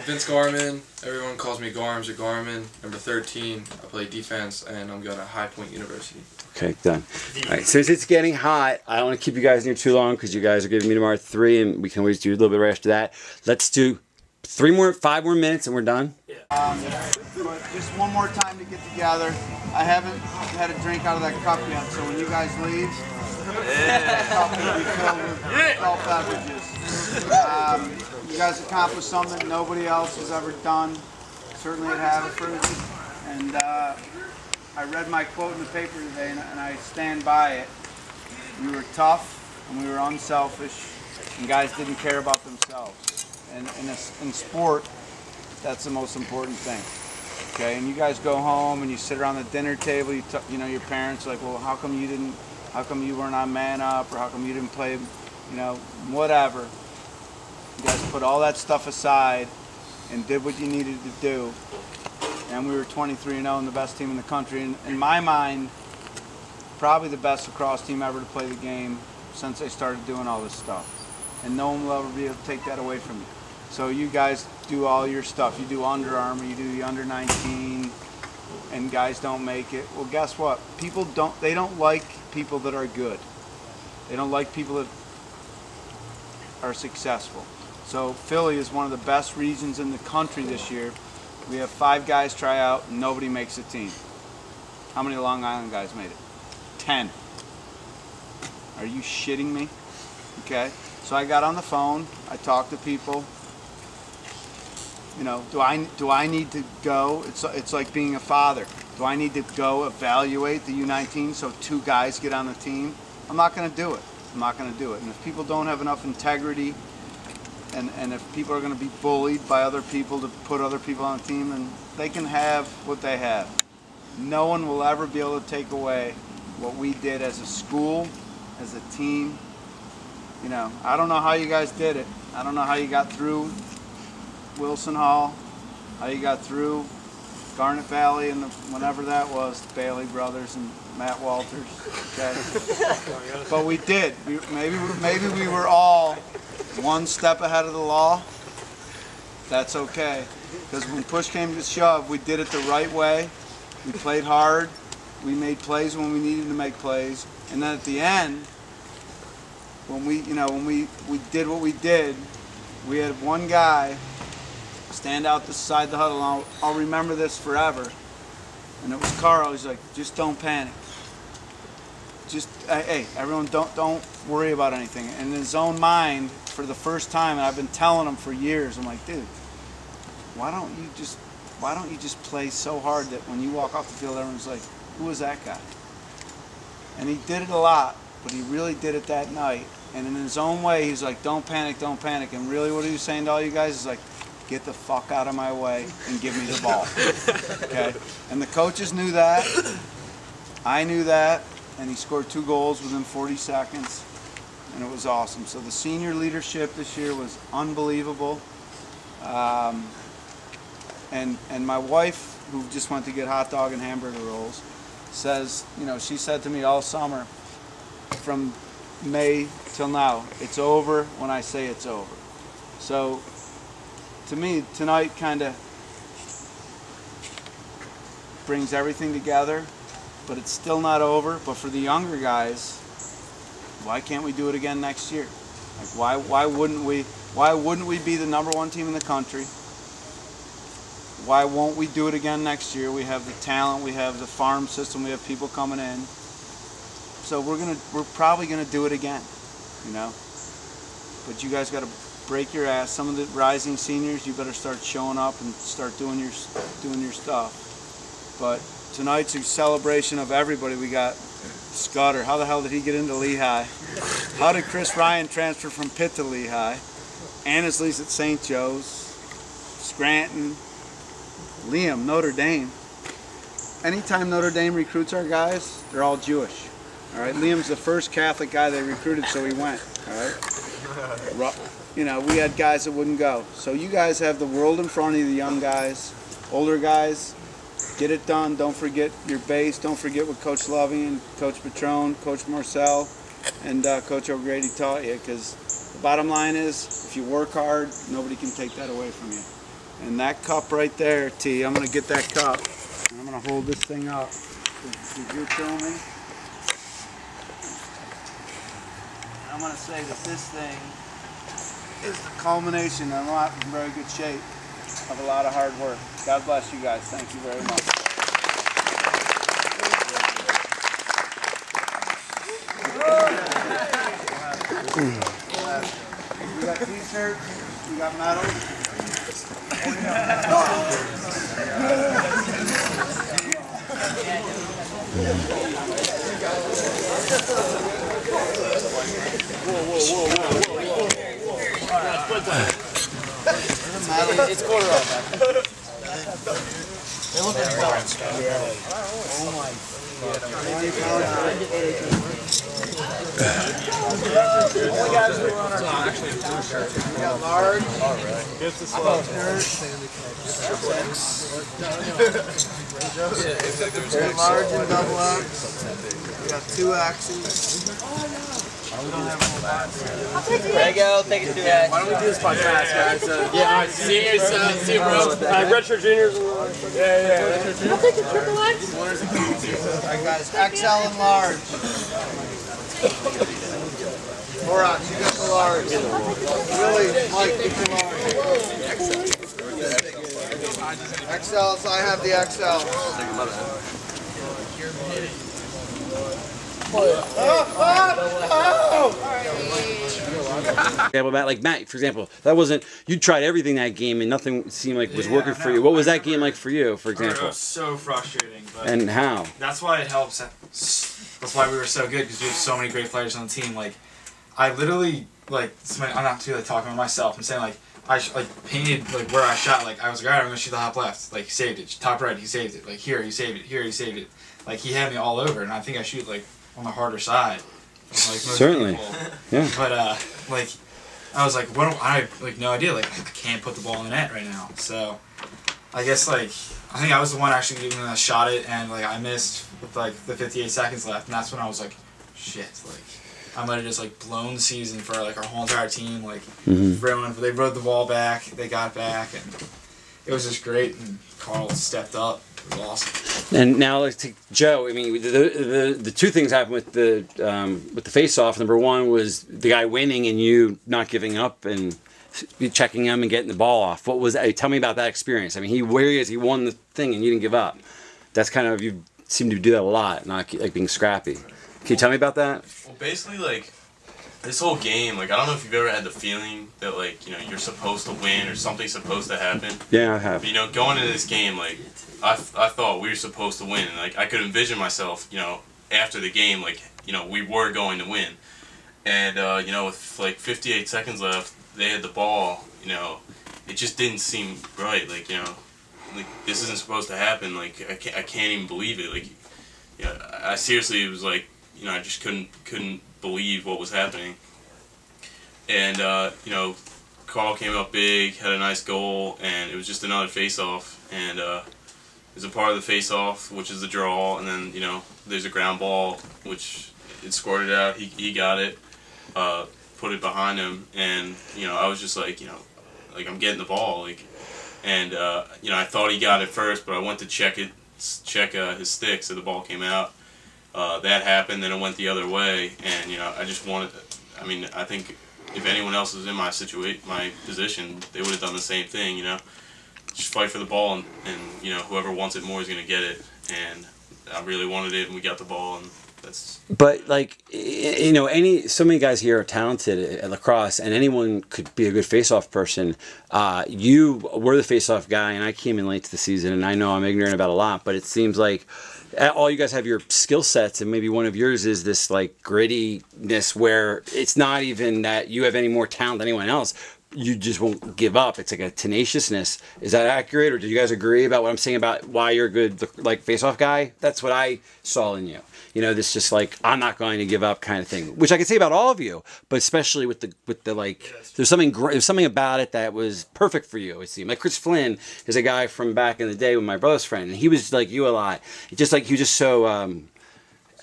Vince Garman. Everyone calls me Garms or Garmin. Number 13. I play defense, and I'm going to High Point University. Okay, done. All right, since it's getting hot, I don't want to keep you guys in here too long because you guys are giving me tomorrow at 3, and we can always do a little bit right after that. Let's do 5 more minutes, and we're done. But just one more time to get together. I haven't had a drink out of that cup yet, so when you guys leave, the cup will be filled with adult beverages. You guys accomplished something nobody else has ever done, certainly at Haverford. And I read my quote in the paper today, and I stand by it. We were tough, and we were unselfish, and guys didn't care about themselves. And in sport, that's the most important thing. Okay, and you guys go home and you sit around the dinner table. You know, your parents are like, well, how come you weren't on Man Up, or how come you didn't play, you know, whatever. You guys put all that stuff aside and did what you needed to do. And we were 23-0 and the best team in the country. And in my mind, probably the best lacrosse team ever to play the game since they started doing all this stuff. And no one will ever be able to take that away from you. So you guys do all your stuff. You do Under Armour, you do the under 19, and guys don't make it. Well, guess what? People don't like people that are good. They don't like people that are successful. So Philly is one of the best regions in the country this year. We have 5 guys try out and nobody makes the team. How many Long Island guys made it? 10. Are you shitting me? Okay. So I got on the phone. I talked to people. You know, do I need to go? It's like being a father. Do I need to go evaluate the U19 so 2 guys get on the team? I'm not going to do it. I'm not going to do it. And if people don't have enough integrity, and if people are going to be bullied by other people to put other people on the team, then they can have what they have. No one will ever be able to take away what we did as a school, as a team. You know, I don't know how you guys did it. I don't know how you got through Wilson Hall, how you got through Garnet Valley and whenever that was, the Bailey brothers and Matt Walters. Okay, but we did. Maybe we were all one step ahead of the law. That's okay, because when push came to shove, we did it the right way. We played hard. We made plays when we needed to make plays, and then at the end, when we did what we did, we had one guy stand out the side of the huddle. And I'll remember this forever. And it was Carl. He's like, just don't panic. Just hey, everyone, don't worry about anything. And in his own mind, for the first time, and I've been telling him for years, I'm like, dude, why don't you just play so hard that when you walk off the field, everyone's like, who was that guy? And he did it a lot, but he really did it that night. And in his own way, he's like, don't panic, don't panic. And really what he was saying to all you guys is like, get the fuck out of my way and give me the ball. Okay? And the coaches knew that. I knew that. And he scored 2 goals within 40 seconds. And it was awesome. So the senior leadership this year was unbelievable. And my wife, who just went to get hot dog and hamburger rolls, says, you know, she said to me all summer, from May till now, it's over when I say it's over. So to me, tonight kind of brings everything together, but it's still not over. But for the younger guys, why can't we do it again next year? Like why wouldn't we? Why wouldn't we be the #1 team in the country? Why won't we do it again next year? We have the talent, we have the farm system, we have people coming in. So we're probably gonna do it again, you know. But you guys got to break your ass. Some of the rising seniors, you better start showing up and start doing your stuff. But tonight's a celebration of everybody. We got Scudder. How the hell did he get into Lehigh? How did Chris Ryan transfer from Pitt to Lehigh? Annesley's at St. Joe's. Scranton. Liam, Notre Dame. Anytime Notre Dame recruits our guys, they're all Jewish. All right, Liam's the first Catholic guy they recruited, so he went. All right, you know, we had guys that wouldn't go. So you guys have the world in front of you, the young guys, older guys. Get it done. Don't forget your base. Don't forget what Coach Loving and Coach Patron, Coach Marcel, and Coach O'Grady taught you. Because the bottom line is, if you work hard, nobody can take that away from you. And that cup right there, T, I'm going to get that cup. And I'm going to hold this thing up. Did you show me? And I'm going to say that this thing is the culmination, and I'm not in very good shape, of a lot of hard work. God bless you guys. Thank you very much. We got t-shirts, we got medals. It's quarter off. They look like belts. Oh my only guys who are on our actually blue shirt. We got large. Gets the slow large and double X. We got 2 X's. There you go, take it to that. Why don't we do this podcast, guys? Yeah, alright, seniors, see you, bro. Redshirt juniors. Yeah. I'll take the triple X. Alright, guys, XL and large. Borax, you got the large. Really, Mike, get the large. XLs, I have the XL. Example about like Matt, for example, that wasn't, you tried everything that game and nothing seemed like was working for you. What was that game like for you, for example? It was so frustrating. But and how? That's why it helps. That's why we were so good, because we have so many great players on the team. Like, I literally, like, I'm not too like talking about myself. I'm saying like I painted like where I shot. Like I was like, alright, I'm gonna shoot the top left. Like he saved it. Top right, he saved it. Like here, he saved it. Here, he saved it. Like he had me all over, and I think I shoot like on the harder side. Like most certainly. people. Yeah. But like I was like, what? I have like no idea. Like I can't put the ball in the net right now. So I guess like I think I was the one actually even when I shot it, and like I missed with like the 58 seconds left, and that's when I was like, shit. Like I might have just like blown the season for like our whole entire team. Like everyone, they rode the ball back, they got back, and it was just great. And Carl stepped up. It was awesome. And now let's take Joe. I mean, the two things happened with the face-off. Number one was the guy winning and you not giving up and checking him and getting the ball off. What was that? Tell me about that experience. I mean, he won the thing and you didn't give up. That's kind of, you seem to do that a lot, not like being scrappy. Can you tell me about that? Well, basically, like, this whole game, like, I don't know if you've ever had the feeling that, like, you know, you're supposed to win or something's supposed to happen. Yeah, I have. But, you know, going into this game, like, I thought we were supposed to win. And, like, I could envision myself, you know, after the game, like, you know, we were going to win. And, you know, with, like, 58 seconds left, they had the ball, you know, it just didn't seem right. Like, you know, like, this isn't supposed to happen. Like, I can't even believe it. Like, you know, I seriously, it was like, you know, I just couldn't believe what was happening. And, you know, Carl came up big, had a nice goal, and it was just another face-off. And there's a part of the face-off, which is the draw, and then, you know, there's a ground ball, which it squirted out. He got it, put it behind him, and, you know, I was just like, you know, like, I'm getting the ball, like, and, you know, I thought he got it first, but I went to check his stick, so the ball came out. That happened, then it went the other way, and, you know, I just wanted, I mean, I think if anyone else was in my position, they would have done the same thing, you know, just fight for the ball, and you know, whoever wants it more is going to get it, and I really wanted it, and we got the ball, and that's... But, like, you know, so many guys here are talented at lacrosse, and anyone could be a good face-off person. You were the face-off guy, and I came in late to the season, and I know I'm ignorant about a lot, but it seems like all you guys have your skill sets, and maybe one of yours is this like grittiness where it's not even that you have any more talent than anyone else. You just won't give up. It's like a tenaciousness. Is that accurate, or do you guys agree about what I'm saying about why you're a good like face-off guy? That's what I saw in you. You know, this just like, I'm not going to give up kind of thing, which I can say about all of you, but especially with the like, there's something about it that was perfect for you, it seemed. Like Chris Flynn is a guy from back in the day with my brother's friend, and he was like you a lot. Just like, he was just so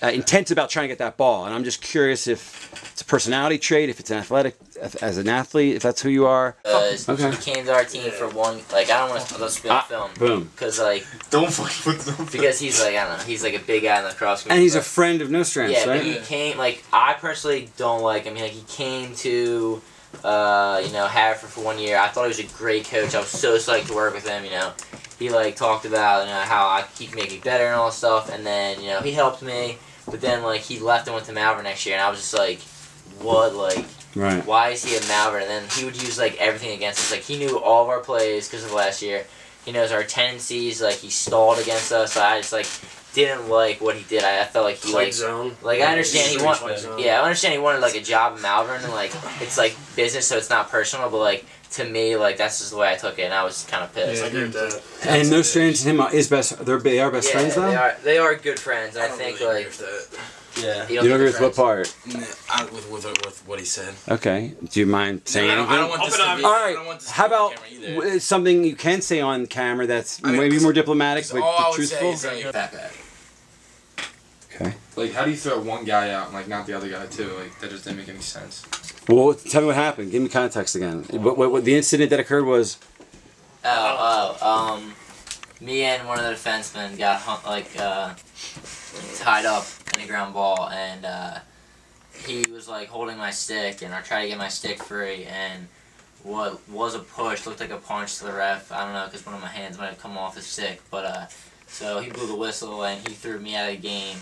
intense about trying to get that ball, and I'm just curious if it's a personality trait, if it's an athletic, as an athlete, if that's who you are. Okay. He came to our team for one, like, I don't want to spin film. Boom. Because, like, don't fucking because he's like, I don't know, he's like a big guy in the cross group. And he's a friend of Nostrand's, yeah, right? but he came, like, I personally don't like him. Like, he came to, you know, Haverford for 1 year. I thought he was a great coach. I was so psyched to work with him, you know. He, like, talked about, you know, how he could make me better and all this stuff, and then, you know, he helped me. But then, like, he left and went to Malvern next year, and I was just like, what, like, right. Why is he at Malvern? And then he would use, like, everything against us. Like, he knew all of our plays because of last year. He knows our tendencies. Like, he stalled against us. So I just, like, didn't like what he did. I felt like he, like, zone. Like, I understand he wanted, I understand he wanted, like, a job in Malvern, and, like, it's, like, business, so it's not personal, but, like, to me, like, that's just the way I took it, and I was kind of pissed. Yeah, I agree with that. And Nostrand's and him is best. They are best friends, though. They are good friends. I think, really like, yeah. You don't agree with what part? With what he said. Okay. Do you mind saying anything? I don't want this to be. All right. How about something you can say on camera that's maybe more diplomatic but truthful? That bad. Okay. Like, how do you throw one guy out and like not the other guy too? Like, that just didn't make any sense. Well, tell me what happened. Give me context again. What the incident that occurred was? Me and one of the defensemen got tied up in a ground ball, and he was like holding my stick, and I tried to get my stick free, and what was a push looked like a punch to the ref. I don't know, because one of my hands might have come off the stick, but so he blew the whistle and he threw me out of the game.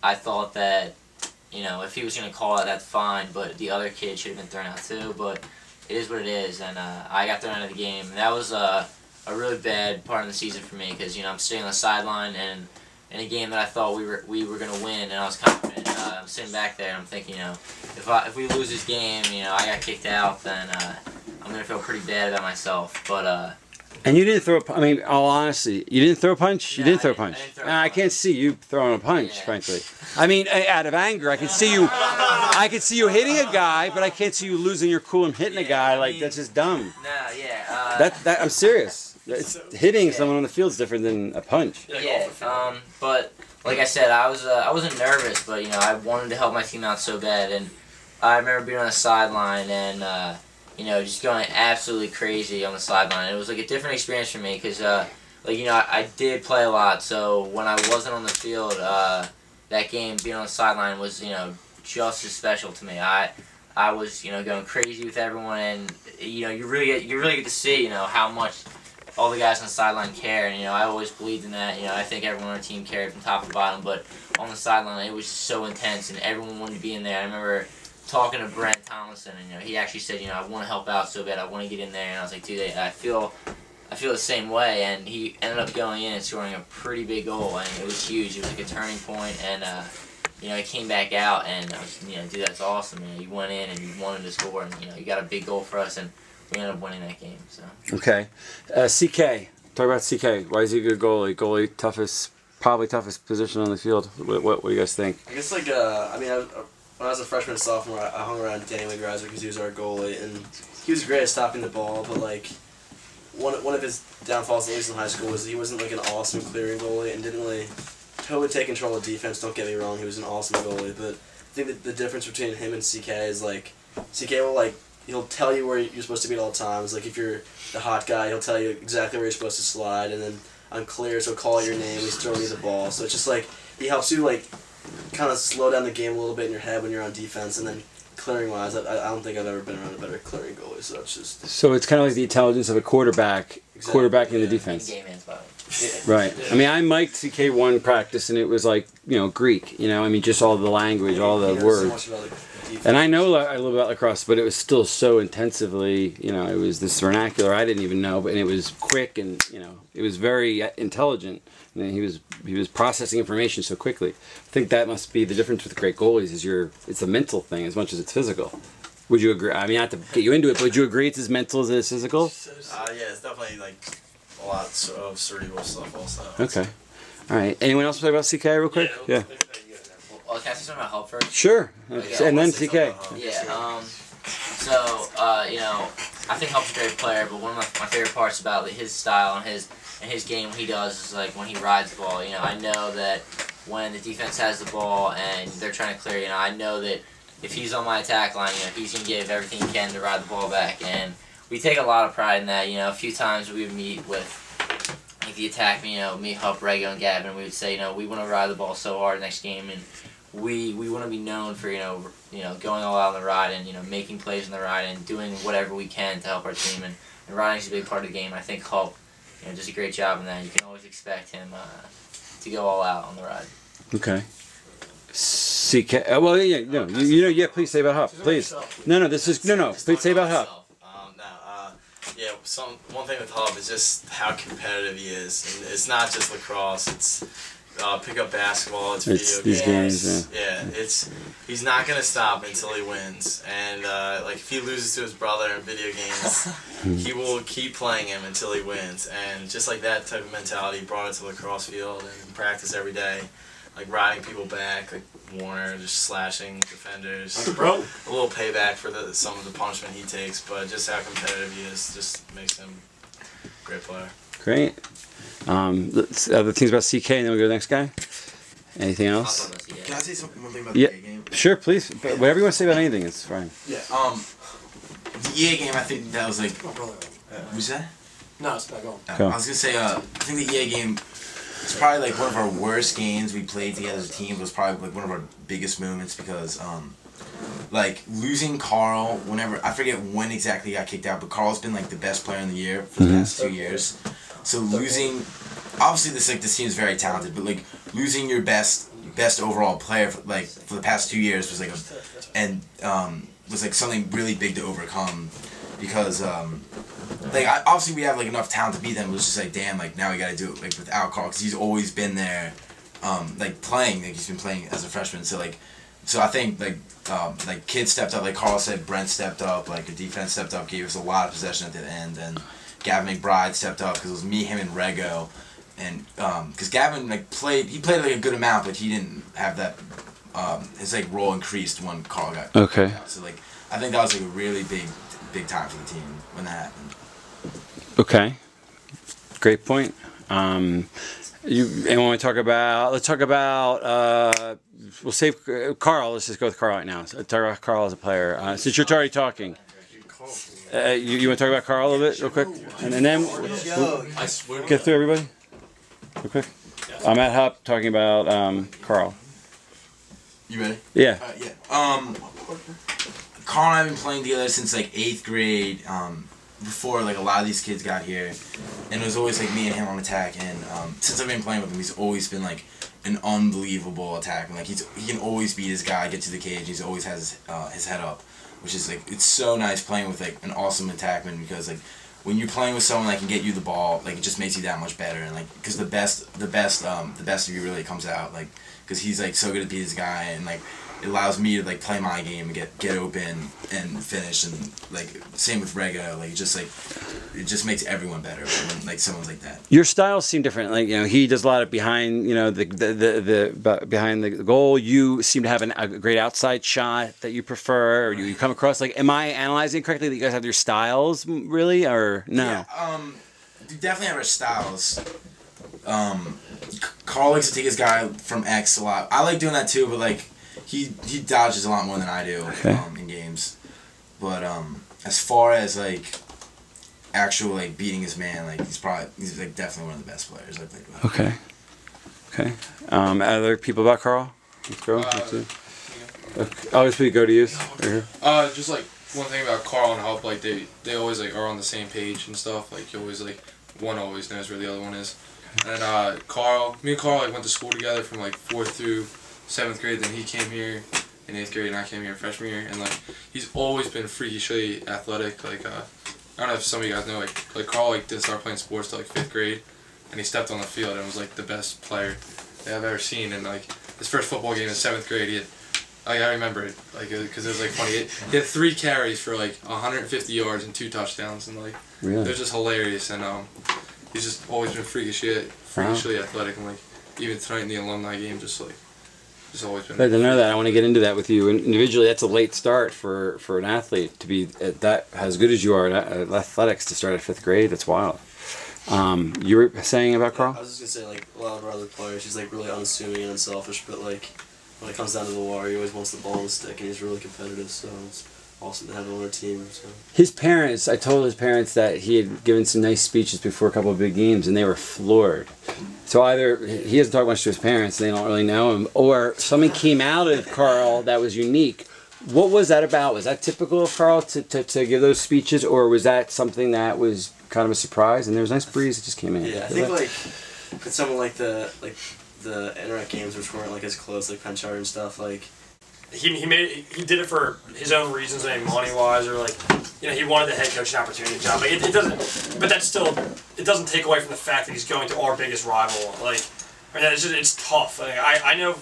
I thought that you know, if he was going to call it, that's fine, but the other kid should have been thrown out too, but it is what it is, and I got thrown out of the game. And that was a really bad part of the season for me because, you know, I'm sitting on the sideline and in a game that I thought we were going to win, and I was confident. I'm sitting back there and I'm thinking, you know, if we lose this game, you know, I got kicked out, then I'm going to feel pretty bad about myself, but And you didn't throw I mean, all honesty, you didn't throw a punch? You No, didn't throw a punch. I can't see you throwing a punch, frankly. I mean, out of anger, I can see you hitting a guy, but I can't see you losing your cool and hitting a guy. Like, that's just dumb. No, yeah. I'm serious. Hitting someone on the field is different than a punch. Yeah, but like I said, I wasn't nervous, but you know, I wanted to help my team out so bad, and I remember being on the sideline and you know, just going absolutely crazy on the sideline. It was like a different experience for me because, like, you know, I did play a lot, so when I wasn't on the field, that game being on the sideline was, you know, just as special to me. I was, you know, going crazy with everyone, and you know, you really get to see, you know, how much all the guys on the sideline care, and you know, I always believed in that. You know, I think everyone on our team cared from top to bottom, but on the sideline, it was so intense, and everyone wanted to be in there. I remember talking to Brent Tomlinson, and you know, he actually said, you know, I want to help out so bad, I want to get in there, and I was like, dude, I feel the same way, and he ended up going in and scoring a pretty big goal, and it was huge. It was like a turning point, and you know, he came back out, and I was, you know, dude, that's awesome. You know, you went in and you wanted to score, and you know, you got a big goal for us, and we ended up winning that game. So. Okay, CK. Talk about CK. Why is he a good goalie? Goalie, probably toughest position on the field. What do you guys think? I guess like I mean, when I was a freshman and sophomore, I hung around Danny Wigreiser because he was our goalie, and he was great at stopping the ball. But like one of his downfalls, at least in high school, was he wasn't like an awesome clearing goalie and didn't really totally take control of defense. Don't get me wrong, he was an awesome goalie, but I think that the difference between him and CK is like CK will like he'll tell you where you're supposed to be at all times. Like if you're the hot guy, he'll tell you exactly where you're supposed to slide, and then on clears he'll call your name. He's throwing you the ball, so it's just like he helps you like kind of slow down the game a little bit in your head when you're on defense, and then clearing wise, I don't think I've ever been around a better clearing goalie. So it's just it's kind of like the intelligence of a quarterback, quarterbacking the defense. Right. I mean, I mic'd CK1 practice, and it was like, you know, Greek. You know, I mean, just all the language, all the words. So and I know a little about lacrosse, but it was still so intensively, you know, it was this vernacular I didn't even know, and it was quick, and you know, it was very intelligent. And he was processing information so quickly. I think that must be the difference with great goalies is it's a mental thing as much as it's physical. Would you agree? I mean, not to get you into it, but would you agree it's as mental as it is physical? Yeah, it's definitely like a lot of cerebral stuff also. Okay. All right. Anyone else talk about CK real quick? Yeah. Well, can I say something about Haverford? Sure. Okay, And then CK. Yeah. So you know, I think Haverford's a great player, but one of my favorite parts about his style and his game, what he does is like when he rides the ball. You know, I know that when the defense has the ball and they're trying to clear, you know, I know that if he's on my attack line, you know, he's gonna give everything he can to ride the ball back, and we take a lot of pride in that. You know, a few times we would meet with like the attack, you know, me, Hup, Rego, and Gavin. We would say, you know, we want to ride the ball so hard next game, and we want to be known for you know going all out on the ride and you know making plays on the ride and doing whatever we can to help our team, and riding is a big part of the game. I think Hup, you know, does a great job in that. You can always expect him to go all out on the ride. Okay. CK. Well, yeah, no, you know, yeah. Please say about Hup, please. No. Please say about Hup. Yeah, one thing with Hub is just how competitive he is, and it's not just lacrosse. It's pickup basketball. It's video these games. Yeah, he's not gonna stop until he wins, and like if he loses to his brother in video games, he will keep playing him until he wins. And just like that type of mentality, he brought it to the lacrosse field and practice every day, like riding people back, like Warner, just slashing defenders. A little payback for some of the punishment he takes, but just how competitive he is just makes him a great player. Great. Other things about CK, and then we'll go to the next guy. Anything else? Can I say one thing about the EA game? Sure, please. But whatever you want to say about anything, it's fine. Yeah. The EA game, I think that was like. Who's that? No, it's not going. I was gonna say, I think the EA game. It's probably like one of our worst games we played together as a team. It was probably like one of our biggest moments because, like losing Carl. Whenever I forget when exactly he got kicked out, but Carl's been like the best player in the year for the past 2 years. So losing, obviously this team is very talented, but like losing your best best overall player for the past 2 years was was like something really big to overcome, because obviously we have like enough talent to beat them. It was just like, damn, like now we got to do it like without Carl, because he's always been there, playing. Like he's been playing as a freshman. So I think kids stepped up. Like Carl said, Brent stepped up. Like the defense stepped up, gave us a lot of possession at the end, and Gavin McBride stepped up because it was me, him, and Rego. And because Gavin played like a good amount, but he didn't have that. His role increased when Carl got okay. So I think that was like a really big time for the team when that happened. Okay, great point. And when we talk about, let's talk about. We'll save Carl. Let's just go with Carl right now. So talk about Carl as a player. Since you're already talking. You want to talk about Carl a little bit, real quick, and then we'll get through everybody. Real quick. I'm at Hup talking about Carl. You ready? Yeah. Yeah. Carl and I have been playing together since 8th grade. Before a lot of these kids got here, and it was always me and him on attack. And since I've been playing with him, he's always been an unbelievable attacker. He can always beat his guy, get to the cage. He's always has his head up, which is it's so nice playing with an awesome attackman, because when you're playing with someone that can get you the ball, it just makes you that much better. And because the best of you really comes out, because he's so good at beating his guy, and it allows me to play my game and get open and finish. And same with Rego, it just makes everyone better when someone's like that. Your styles seem different. He does a lot of behind behind the goal. You seem to have a great outside shot that you prefer, or you come across am I analyzing correctly that you guys have your styles really, or no? Yeah, we definitely have our styles. Carl likes to take his guy from X a lot. I like doing that too, but he dodges a lot more than I do in games. But as far as actual beating his man, he's definitely one of the best players I played with. Okay. Okay. Other people about Carl? Let's go. Okay. I'll just go to you. Just one thing about Carl and Hup, they always are on the same page and stuff. You always one always knows where the other one is. And me and Carl went to school together from 4th through 7th grade. Then he came here in 8th grade, and I came here freshman year. And he's always been freakishly athletic. I don't know if some of you guys know, Carl didn't start playing sports till 5th grade, and he stepped on the field and was the best player that I've ever seen. And his first football game in 7th grade, he had, I remember it, because it was funny. He had 3 carries for 150 yards and 2 touchdowns, and really? It was just hilarious. And he's just always been freakishly athletic, and even tonight in the alumni game, just always been. I didn't know that. I want to get into that with you. Individually, that's a late start for an athlete to be that as good as you are at athletics to start at 5th grade. That's wild. You were saying about Carl? I was just gonna say a lot of our other players, he's really unassuming and unselfish, but when it comes down to the wire, he always wants the ball on the stick, and he's really competitive. So it's awesome to have him on our team. So. His parents, I told his parents that he had given some nice speeches before a couple of big games, and they were floored. So either he doesn't talk much to his parents, they don't really know him, or something came out of Carl that was unique. What was that about? Was that typical of Carl to give those speeches, or was that something that was kind of a surprise? And there was a nice breeze that just came in. Yeah, I think with someone the Interact games, which weren't as close, Penchard and stuff, he did it for his own reasons, money wise, or he wanted the head coaching opportunity job. It doesn't, but it doesn't take away from the fact that he's going to our biggest rival. It's tough. I know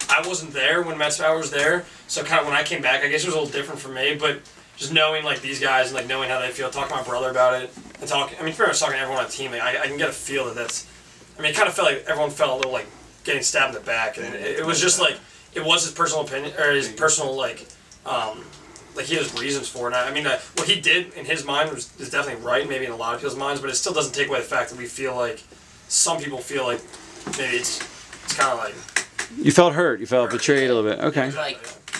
I wasn't there when Mets Bauer was there, so kind of when I came back, I guess it was a little different for me. But just knowing these guys and knowing how they feel, talking to my brother about it, and talking. I mean, pretty much talking to everyone on the team. I can get a feel that that's. I mean, it kind of felt like everyone felt a little getting stabbed in the back, and it was just it was his personal opinion, or his personal, he has reasons for it. I mean, what he did in his mind is definitely right, maybe in a lot of people's minds, but it still doesn't take away the fact that we feel some people feel maybe it's kind of You felt hurt, you felt betrayed a little bit, okay.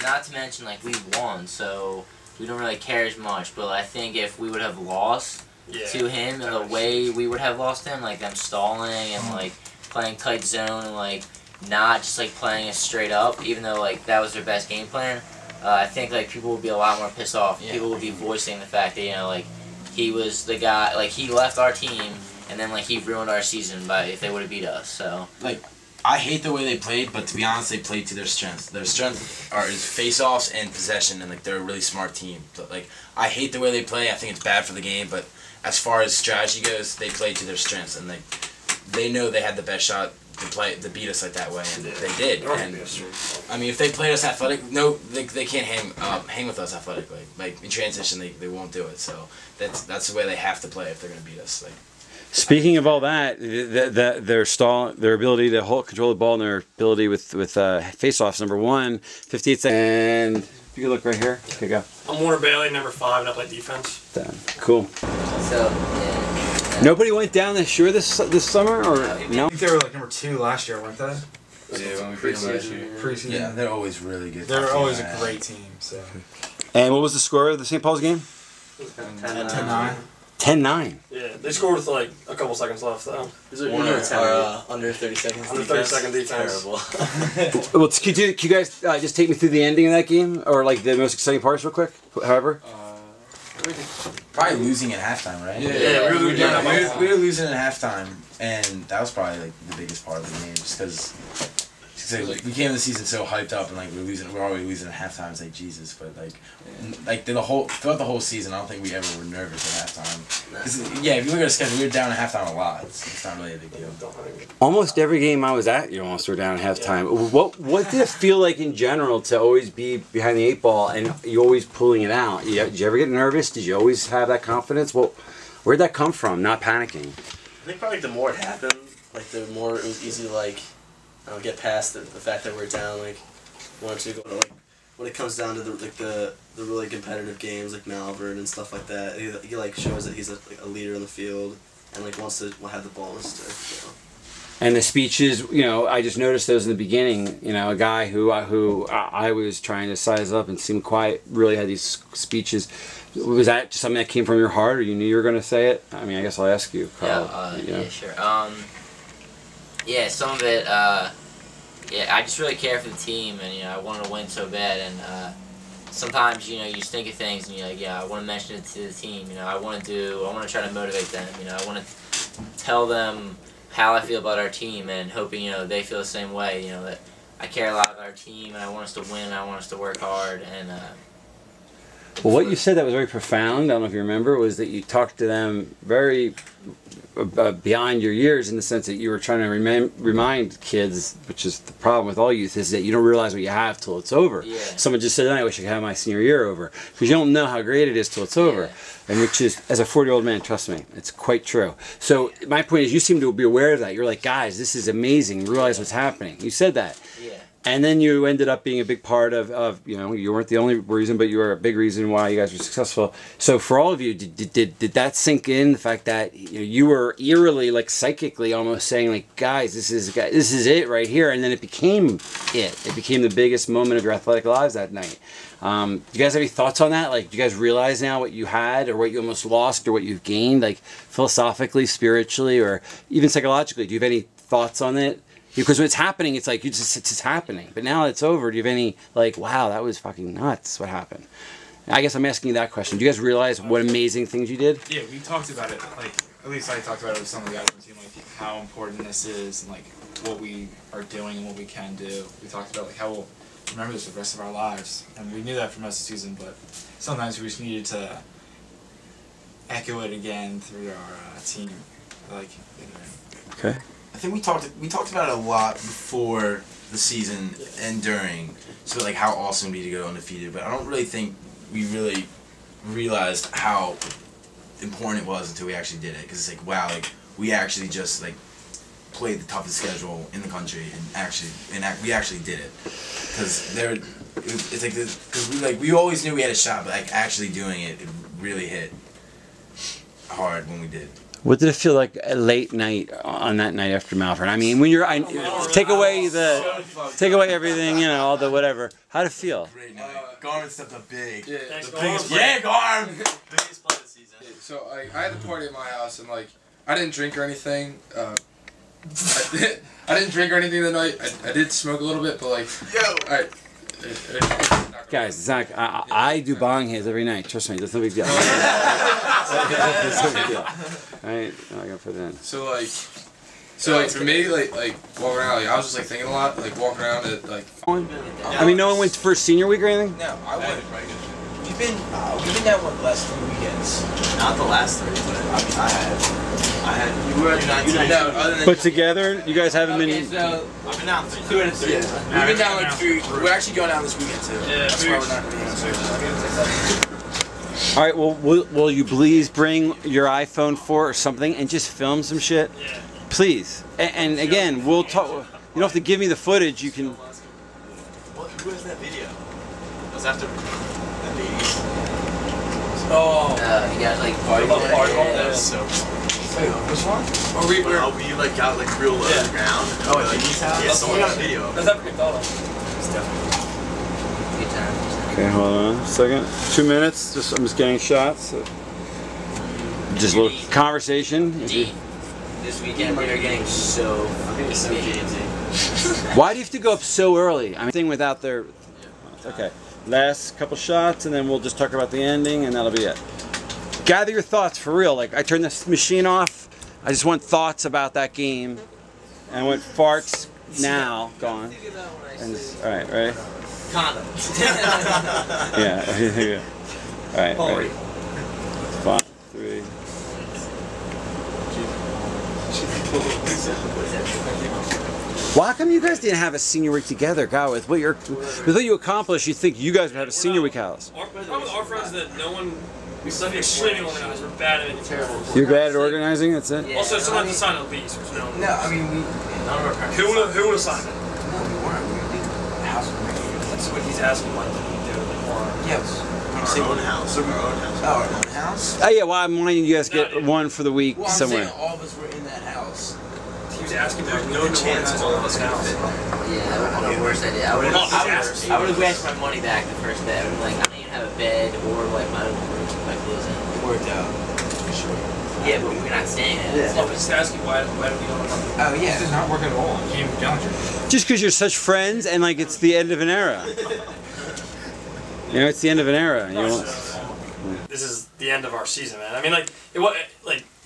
Not to mention, we won, so we don't really care as much, but I think if we would have lost to him in the way we would have lost him, them stalling and, playing tight zone and, not just playing it straight up, even though that was their best game plan. I think people would be a lot more pissed off. Yeah. People would be voicing the fact that he was the guy, he left our team and then he ruined our season by if they would have beat us. So I hate the way they played, but to be honest, they played to their strengths. Their strength is face-offs and possession, and like they're a really smart team. But like, I hate the way they play. I think it's bad for the game. But as far as strategy goes, they played to their strengths, and like they know they had the best shot to beat us like that way, and they did. And I mean, if they played us athletic, no, they can't hang with us athletically. Like in transition, they won't do it. So that's the way they have to play if they're gonna beat us. Like. Speaking of all that, their ability to control the ball and their ability with face-offs, number 1, 58 seconds. And if you can look right here. Okay, go. I'm Warner Bailey, number 5, and I play defense. Done. Cool. So, yeah. Nobody went down the shore this summer, or no? I think they were like number 2 last year, weren't they? Yeah, when we beat them last year. Preseason. Yeah, they're always really good. They're always a great team. So. And what was the score of the St. Paul's game? 10-9. 10-9. Yeah, they scored with like a couple seconds left though. Is it under 30 seconds? Under 30 second defense. Terrible. Well, can you guys just take me through the ending of that game, or like the most exciting parts, real quick? However. Probably losing at halftime, right? Yeah, we were losing at halftime, and that was probably like the biggest part of the game, just because we came in the season so hyped up, and like we're already losing at halftime. It's like Jesus, but like throughout the whole season, I don't think we ever were nervous at halftime. 'Cause, yeah, if you look at our schedule, we were down at halftime a lot. It's not really a big deal. Almost every game I was at, you almost were down at halftime. What did it feel like in general to always be behind the 8 ball and you always pulling it out? Did you ever get nervous? Did you always have that confidence? Where'd that come from? Not panicking. I think probably the more it happened, like the more it was easy to like get past the fact that we're down like 1 or 2 goals. Like when it comes down to the really competitive games like Malvern and stuff like that, he like shows that he's a leader on the field and like wants to have the ball in his stick. So. And the speeches, I just noticed those in the beginning. A guy who I was trying to size up and seem quiet really had these speeches. Was that just something that came from your heart, or you knew you were going to say it? I mean, I guess I'll ask you, Carl. Yeah, sure. Yeah, some of it. Yeah, I just really care for the team, and I wanted to win so bad. And sometimes you just think of things, and you're like, yeah, I want to mention it to the team. I want to try to motivate them. I want to tell them how I feel about our team, and hoping they feel the same way. That I care a lot about our team, and I want us to win, and I want us to work hard. And well, what you said that was very profound, I don't know if you remember, was that you talked to them very beyond your years, in the sense that you were trying to remind kids, which is the problem with all youth, is that you don't realize what you have till it's over. Yeah. Someone just said, I wish I could have my senior year over, because you don't know how great it is till it's over. And which is, as a 40-year-old man, trust me, it's quite true. So my point is, you seem to be aware of that. You're like, guys, this is amazing. Realize what's happening. You said that. Yeah. And then you ended up being a big part of you weren't the only reason, but you were a big reason why you guys were successful. So for all of you, did that sink in, the fact that you were eerily, like psychically almost saying, like, guys, this is it right here, and then it became it. It became the biggest moment of your athletic lives that night. Do you guys have any thoughts on that? Like, do you guys realize now what you had, or what you almost lost, or what you've gained, like philosophically, spiritually, or even psychologically? Do you have any thoughts on it? Because when it's happening, it's like it's happening. But now it's over, do you have any, like, wow, that was fucking nuts, what happened? I guess I'm asking you that question. Do you guys realize what amazing things you did? Yeah, we talked about it, like, at least I talked about it with some of the guys on the team, like, how important this is, and, like, what we are doing and what we can do. We talked about, like, how we'll remember this for the rest of our lives. And we knew that for most of the season, but sometimes we just needed to echo it again through our team. Like, okay. I think we talked about it a lot before the season and during, so like how awesome it would be to go undefeated. But I don't really think we really realized how important it was until we actually did it. Because it's like, wow, like we actually just like played the toughest schedule in the country and we actually did it. Because it's like this, because we always knew we had a shot, but like actually doing it really hit hard when we did. What did it feel like a late night on that night after Malvern? I mean, when take away everything, all the whatever. How'd it feel? Great night. Garmin stepped up big. Yeah, Garm! Biggest play of the season. So I had a party at my house, and like I didn't drink or anything. I didn't drink or anything that night. I did smoke a little bit, but like, guys, it's not, I do bong hits every night. Trust me, that's no big deal. That's no big deal. Right? I gotta put it in. So like, So like for me, like walking around, like I was just like thinking a lot, like walking around at like. I mean, no one went for senior week or anything. No, I went. We've been down the last 3 weekends. Not the last 3, but I mean, I had. You were at U19. But together, you guys haven't been. So I've been down 2 and 3. Yeah. We've been down like 3. We're actually going down this weekend too. Yeah, that's why we're not going to be on Thursday. All right. Well, will you please bring your iPhone 4 or something and just film some shit? Yeah. Please. And again, we'll talk. You don't have to give me the footage. You can. Who has that video? It was after that baby. Oh. You guys like party? That was so. Wait, which one? Or we like got like real low to the ground. Oh, like East House? Yeah, someone got a video. That's after McDonald's. It's definitely. Good times. Okay, hold on a second. 2 minutes. I'm just getting shots. Just a little conversation. This weekend we are getting so Why do you have to go up so early? I mean, without their. Okay, last couple shots, and then we'll just talk about the ending, and that'll be it. Gather your thoughts for real. Like, I turned this machine off. I just want thoughts about that game, and I want farts now gone. And just, all right, ready? Condoms. Yeah. All right, ready? 5, 3. Why come you guys didn't have a senior week together, God? With what you accomplished, you think you guys would have a senior week house? Our problem with our friends is that no one. We're extremely organized. We're bad at it. Terrible. You're bad at organizing. That's it. Yeah, also, someone had to sign a lease, which no. No, I mean, none of our parents. Who would have signed it? No, we weren't. We did the house was making. That's what he's asking. Why did he do it? Yes. Our own house. Our own house. Oh, our own house? Oh yeah, well I'm wanting you guys to get one for the week Well, I'm somewhere. saying all of us were in that house. He was asking. There's no chance all of us could fit. Yeah, that would have been the worst idea. I would have asked my money back the first day. I would have been like, I don't even have a bed or like my own room to put my clothes in. It worked out. For sure. Yeah, but we're not staying in it. I was just asking why do we don't know? Oh, yeah. This does not work at all. You can't challenge it. Just because you're such friends and like it's the end of an era. You know, it's the end of an era. You know? This is the end of our season, man. I mean, it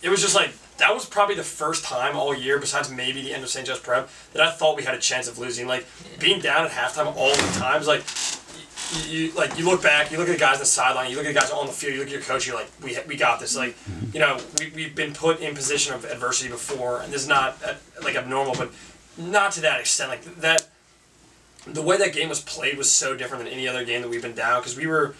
was just like that was probably the first time all year, besides maybe the end of St. Joe's Prep, that I thought we had a chance of losing. Like being down at halftime all the times, like you look back, you look at the guys on the sideline, you look at the guys on the field, you look at your coach, you're like, we got this. Like, you know, we've been put in position of adversity before, and this is not like abnormal, but not to that extent. Like that, the way that game was played was so different than any other game that we've been down, because we were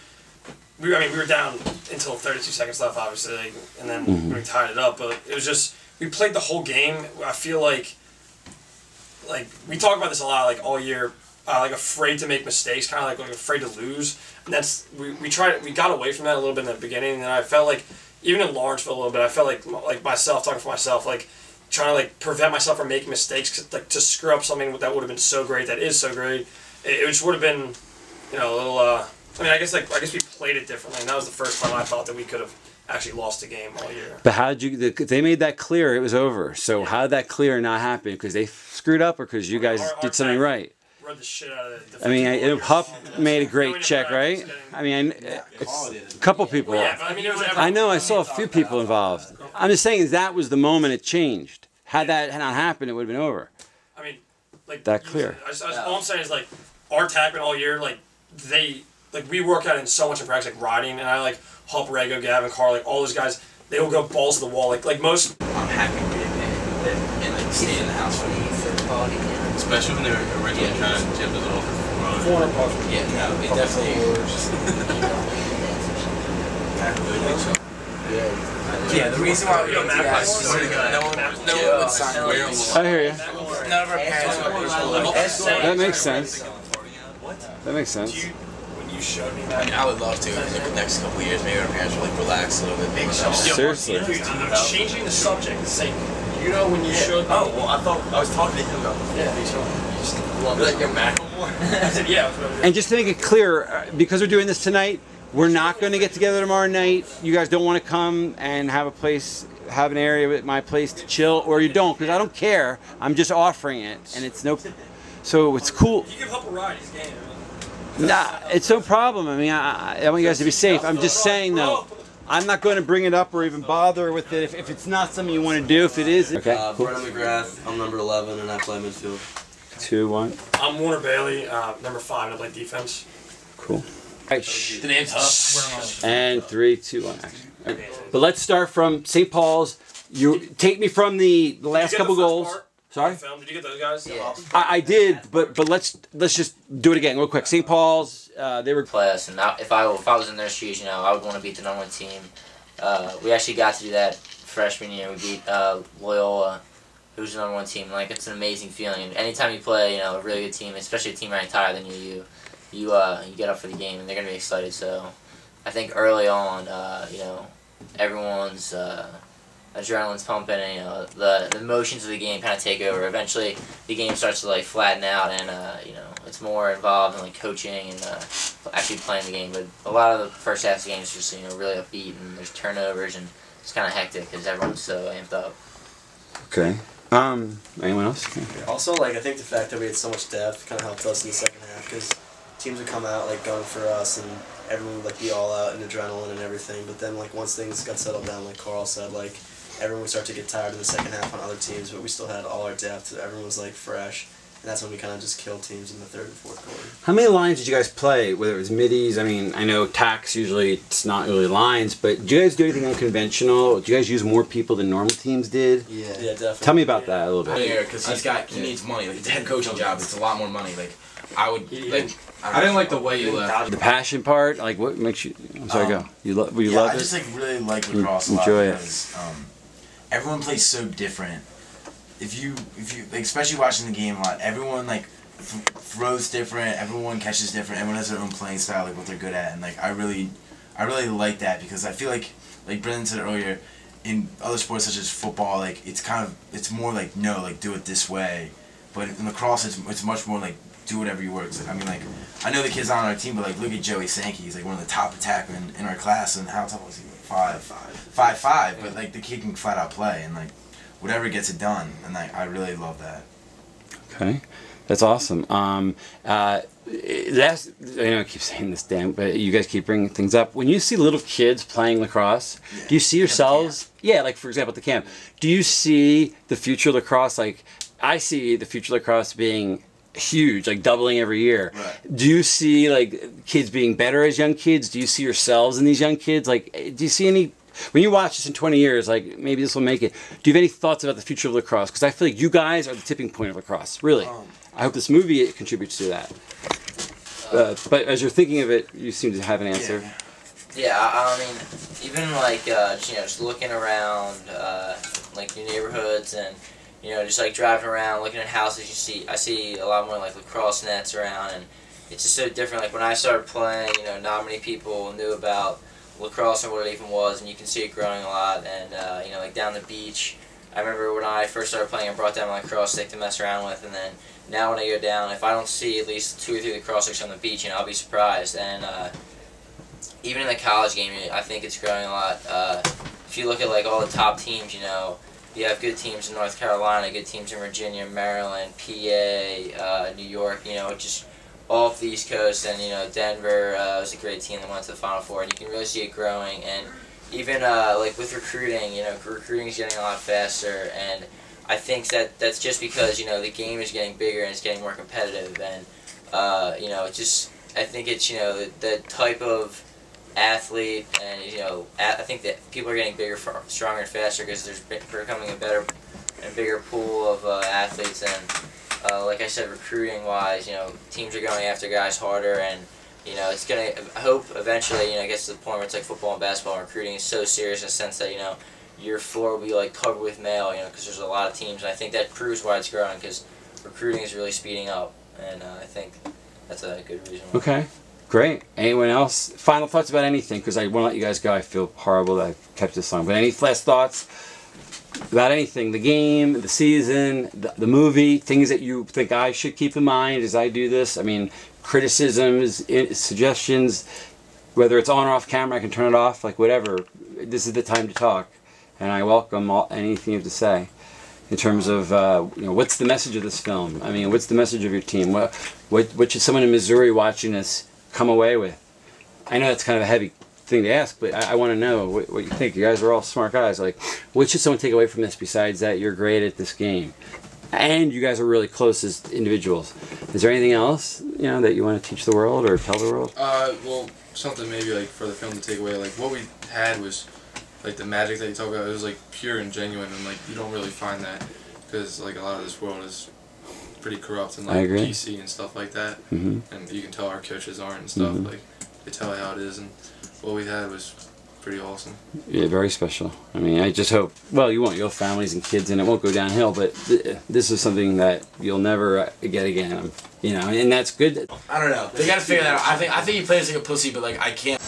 down until 32 seconds left, obviously, and then we tied it up. But it was just, we played the whole game. I feel like we talk about this a lot, like all year, like afraid to make mistakes, kind of like afraid to lose. And that's we got away from that a little bit in the beginning, and I felt like even in Lawrenceville a little bit, I felt like myself talking for myself, like trying to like prevent myself from making mistakes, like to screw up something that would have been so great, that is so great. It just would have been, you know, a little. I mean, I guess we played it differently, and that was the first time I thought that we could have actually lost a game all year. But how did you? They made that clear it was over. So how did that clear not happen? Because they screwed up, or because you guys did something right? Read the shit out of it. I mean, Hupp made a great check, right? I mean, a couple people. Yeah, but I mean, I know. I saw a few people involved. I'm just saying that was the moment it changed. Had that not happened, it would have been over. I mean, like that clear. All I'm saying is like our tackling all year, like we work out in so much in practice, like riding, and I like Hupp, Rego, Gavin, Carl, like all those guys, they will go balls to the wall, like most. I'm happy we didn't pay and like stay in the house for me. Especially when they were originally trying to jib us over. $400. Yeah, no, it definitely. Yeah, the reason why we went to guys, no one would sign waivers. I hear you. None of our parents would. That makes sense. That makes sense. When you showed me that, I mean, I would love to. In the next couple of years, maybe our parents will like relax a little bit. Maybe Seriously. Dude, I'm changing the subject and saying, you know, when you showed me. Oh, well, I thought I was talking to him about the Yeah. You just love like your Macklemore. I said, yeah. And just to make it clear, because we're doing this tonight, we're not going to get together tomorrow night. You guys don't want to come and have an area at my place to chill, or you don't, because I don't care. I'm just offering it, and it's no. So it's cool. You give Hupp a ride, he's game. Nah, it's no problem. I mean, I want you guys to be safe. I'm just saying though, I'm not going to bring it up or even bother with it if it's not something you want to do. If it is, okay. Cool. Brennan McGrath. I'm number 11, and I play midfield. 2, 1. I'm Warner Bailey, number 5, and I play defense. Cool. All right. The name's tough. And 3, 2, 1. Action. Okay. But let's start from St. Paul's. You take me from the last couple goals. Sorry. Did you get those guys? Yeah. I did, but let's just do it again real quick. St. Paul's, they were class, and if I was in their shoes, I would want to beat the #1 team. We actually got to do that freshman year. We beat Loyola, who's the #1 team. Like, it's an amazing feeling. And anytime you play, a really good team, especially a team ranked higher than you get up for the game, and they're gonna be excited. So, I think early on, everyone's adrenaline's pumping, and the emotions of the game kind of take over. Eventually, the game starts to flatten out, and it's more involved in coaching and actually playing the game. But a lot of the first half of the game is just really upbeat, and there's turnovers, and it's kind of hectic because everyone's so amped up. Okay. Anyone else? Also, I think the fact that we had so much depth kind of helped us in the second half, because teams would come out going for us, and everyone would be all out and adrenaline and everything. But then once things got settled down, like Carl said, everyone would start to get tired in the second half on other teams, but we still had all our depth. Everyone was fresh, and that's when we kind of just killed teams in the third and fourth quarter. How many lines did you guys play? Whether it was middies, I mean, I know tax usually it's not really lines, but did you guys do anything unconventional? Did you guys use more people than normal teams did? Yeah, definitely. Tell me about that a little bit. Because he needs money. It's a head coaching job. It's a lot more money. I would I didn't like the way you left. The passion part, what makes you? I'm sorry, go. You love it? I just really like lacrosse a lot because everyone plays so different. If you especially watching the game a lot, everyone throws different. Everyone catches different. Everyone has their own playing style, what they're good at, and I really like that because I feel like Brendan said earlier, in other sports such as football, it's more do it this way, but in lacrosse it's much more do whatever you work. I know the kids on our team, but look at Joey Sankey. He's one of the top attackmen in our class, and how tall was he? 5'5", but the kid can flat out play, and whatever gets it done, and I really love that. Okay, that's awesome. I keep saying this, Dan, but you guys keep bringing things up. When you see little kids playing lacrosse, do you see yourselves? Yeah, for example, at the camp. Do you see the future of lacrosse? I see the future of lacrosse being huge, doubling every year. Right. Do you see kids being better as young kids? Do you see yourselves in these young kids? Do you see any, when you watch this in 20 years, maybe this will make it, do you have any thoughts about the future of lacrosse? Because I feel like you guys are the tipping point of lacrosse, really. I hope this movie contributes to that. But as you're thinking of it, you seem to have an answer. Yeah, I mean, even just looking around your neighborhoods and just driving around, looking at houses, I see a lot more lacrosse nets around, and it's just so different. When I started playing, not many people knew about lacrosse or what it even was, and you can see it growing a lot. And down the beach, I remember when I first started playing, I brought down my lacrosse stick to mess around with, and then now when I go down, if I don't see at least 2 or 3 lacrosse sticks on the beach, I'll be surprised. And even in the college game, I think it's growing a lot. If you look at all the top teams, you have good teams in North Carolina, good teams in Virginia, Maryland, PA, New York, just all off the East Coast, and Denver was a great team that went to the Final Four, and you can really see it growing. And even with recruiting, recruiting is getting a lot faster, and I think that's just because the game is getting bigger and it's getting more competitive, and I think it's the type of athlete, and I think that people are getting bigger, stronger, and faster because there's becoming a better and bigger pool of athletes, and like I said, recruiting wise, teams are going after guys harder, and it's gonna. I hope eventually, it gets to the point where it's like football and basketball. And recruiting is so serious in the sense that your floor will be covered with mail, because there's a lot of teams, and I think that proves why it's growing because recruiting is really speeding up, and I think that's a good reason why. Okay. Great. Anyone else? Final thoughts about anything? Because I want to let you guys go. I feel horrible that I've kept this long. But any last thoughts about anything? The game, the season, the movie, things that you think I should keep in mind as I do this? I mean, criticisms, suggestions, whether it's on or off camera, I can turn it off, whatever. This is the time to talk. And I welcome anything you have to say. In terms of, what's the message of this film? I mean, what's the message of your team? What should someone in Missouri watching this come away with? I know that's kind of a heavy thing to ask, but I want to know what you think. You guys are all smart guys. Like, what should someone take away from this besides that you're great at this game? And you guys are really close as individuals. Is there anything else, you know, that you want to teach the world or tell the world? Well, something maybe like for the film to take away. Like what we had was like the magic that you talk about. It was like pure and genuine, and like you don't really find that because like a lot of this world is pretty corrupt and like PC and stuff like that. And you can tell our coaches aren't and stuff. Like they tell you how it is, and what we had was pretty awesome. Yeah, very special. I mean, I just hope, well, you won't, you'll have families and kids and it won't go downhill, but this is something that you'll never get again, you know, and that's good. I don't know. They gotta figure that out. I think he plays like a pussy, but like I can't.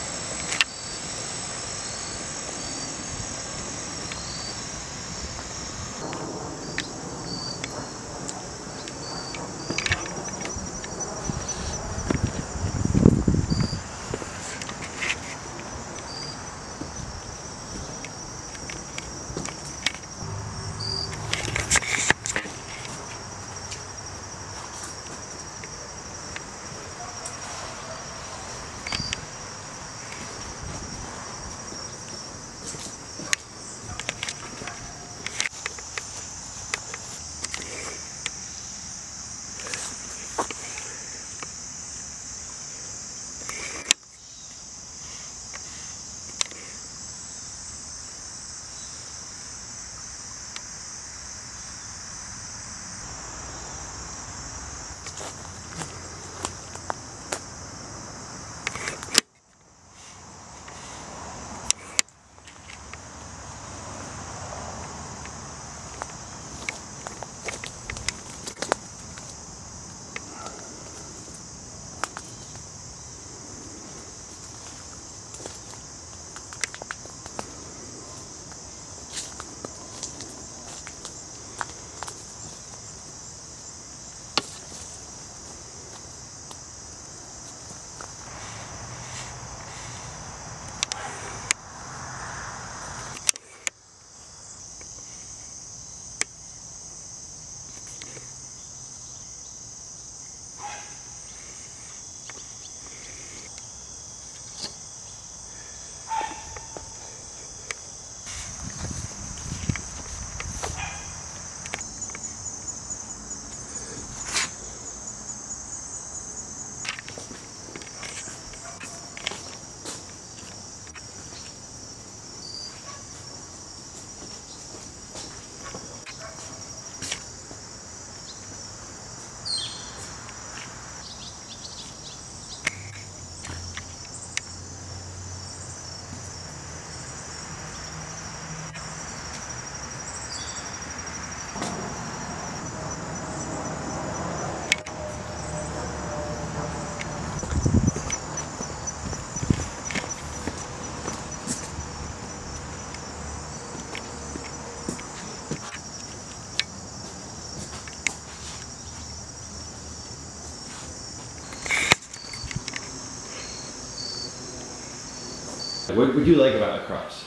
What do you like about lacrosse?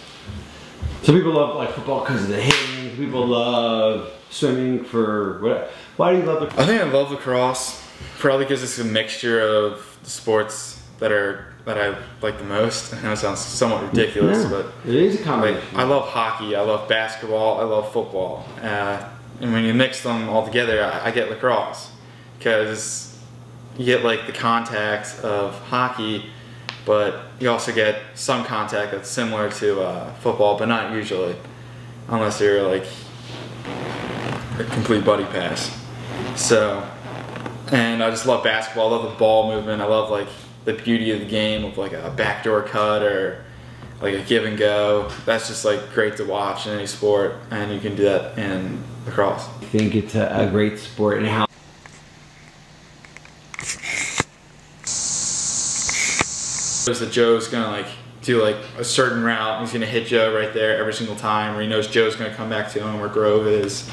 Some people love like football because of the hitting. People love swimming for what? Why do you love lacrosse? I think I love lacrosse probably because it's a mixture of the sports that I like the most. I know it sounds somewhat ridiculous, but it is a combination. Like, I love hockey, I love basketball, I love football, and when you mix them all together, I get lacrosse because you get like the contact of hockey, but you also get some contact that's similar to football, but not usually, unless you're like a complete buddy pass. So, and I just love basketball. I love the ball movement. I love like the beauty of the game of like a backdoor cut or like a give and go. That's just like great to watch in any sport, and you can do that in lacrosse. I think it's a great sport. And how that Joe's gonna like do like a certain route, he's gonna hit Joe right there every single time, or he knows Joe's gonna come back to him where Grove is.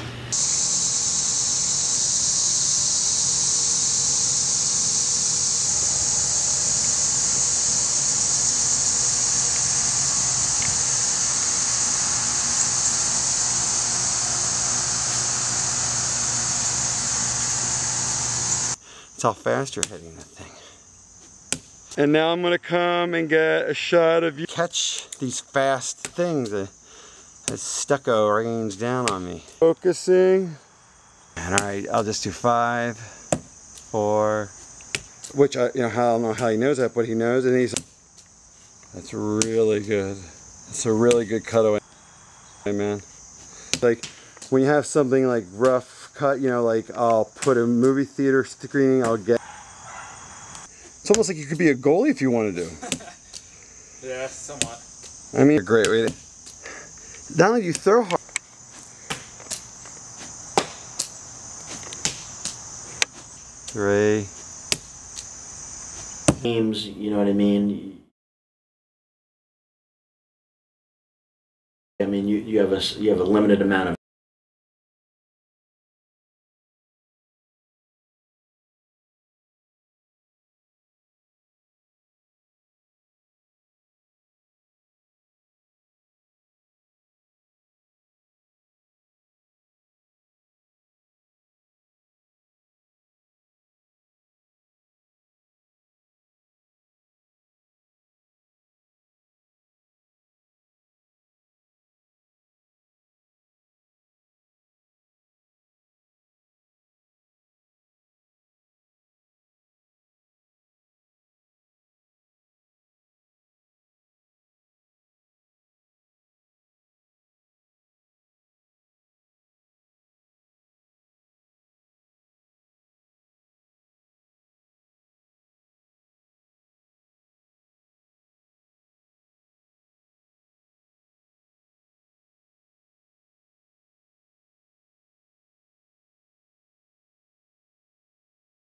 It's how fast you're hitting that thing. And now I'm gonna come and get a shot of you. Catch these fast things. That stucco rains down on me. Focusing. And alright, I'll just do 5, 4, which I don't know how he knows that, but he knows, and he's. That's really good. That's a really good cutaway, man. Like when you have something like rough cut, like I'll put a movie theater screening. I'll get. It's almost like you could be a goalie if you wanted to. Yeah, somewhat. I mean, a great way to. Not only do you throw hard. Three. Games, you know what I mean? I mean, you have a limited amount of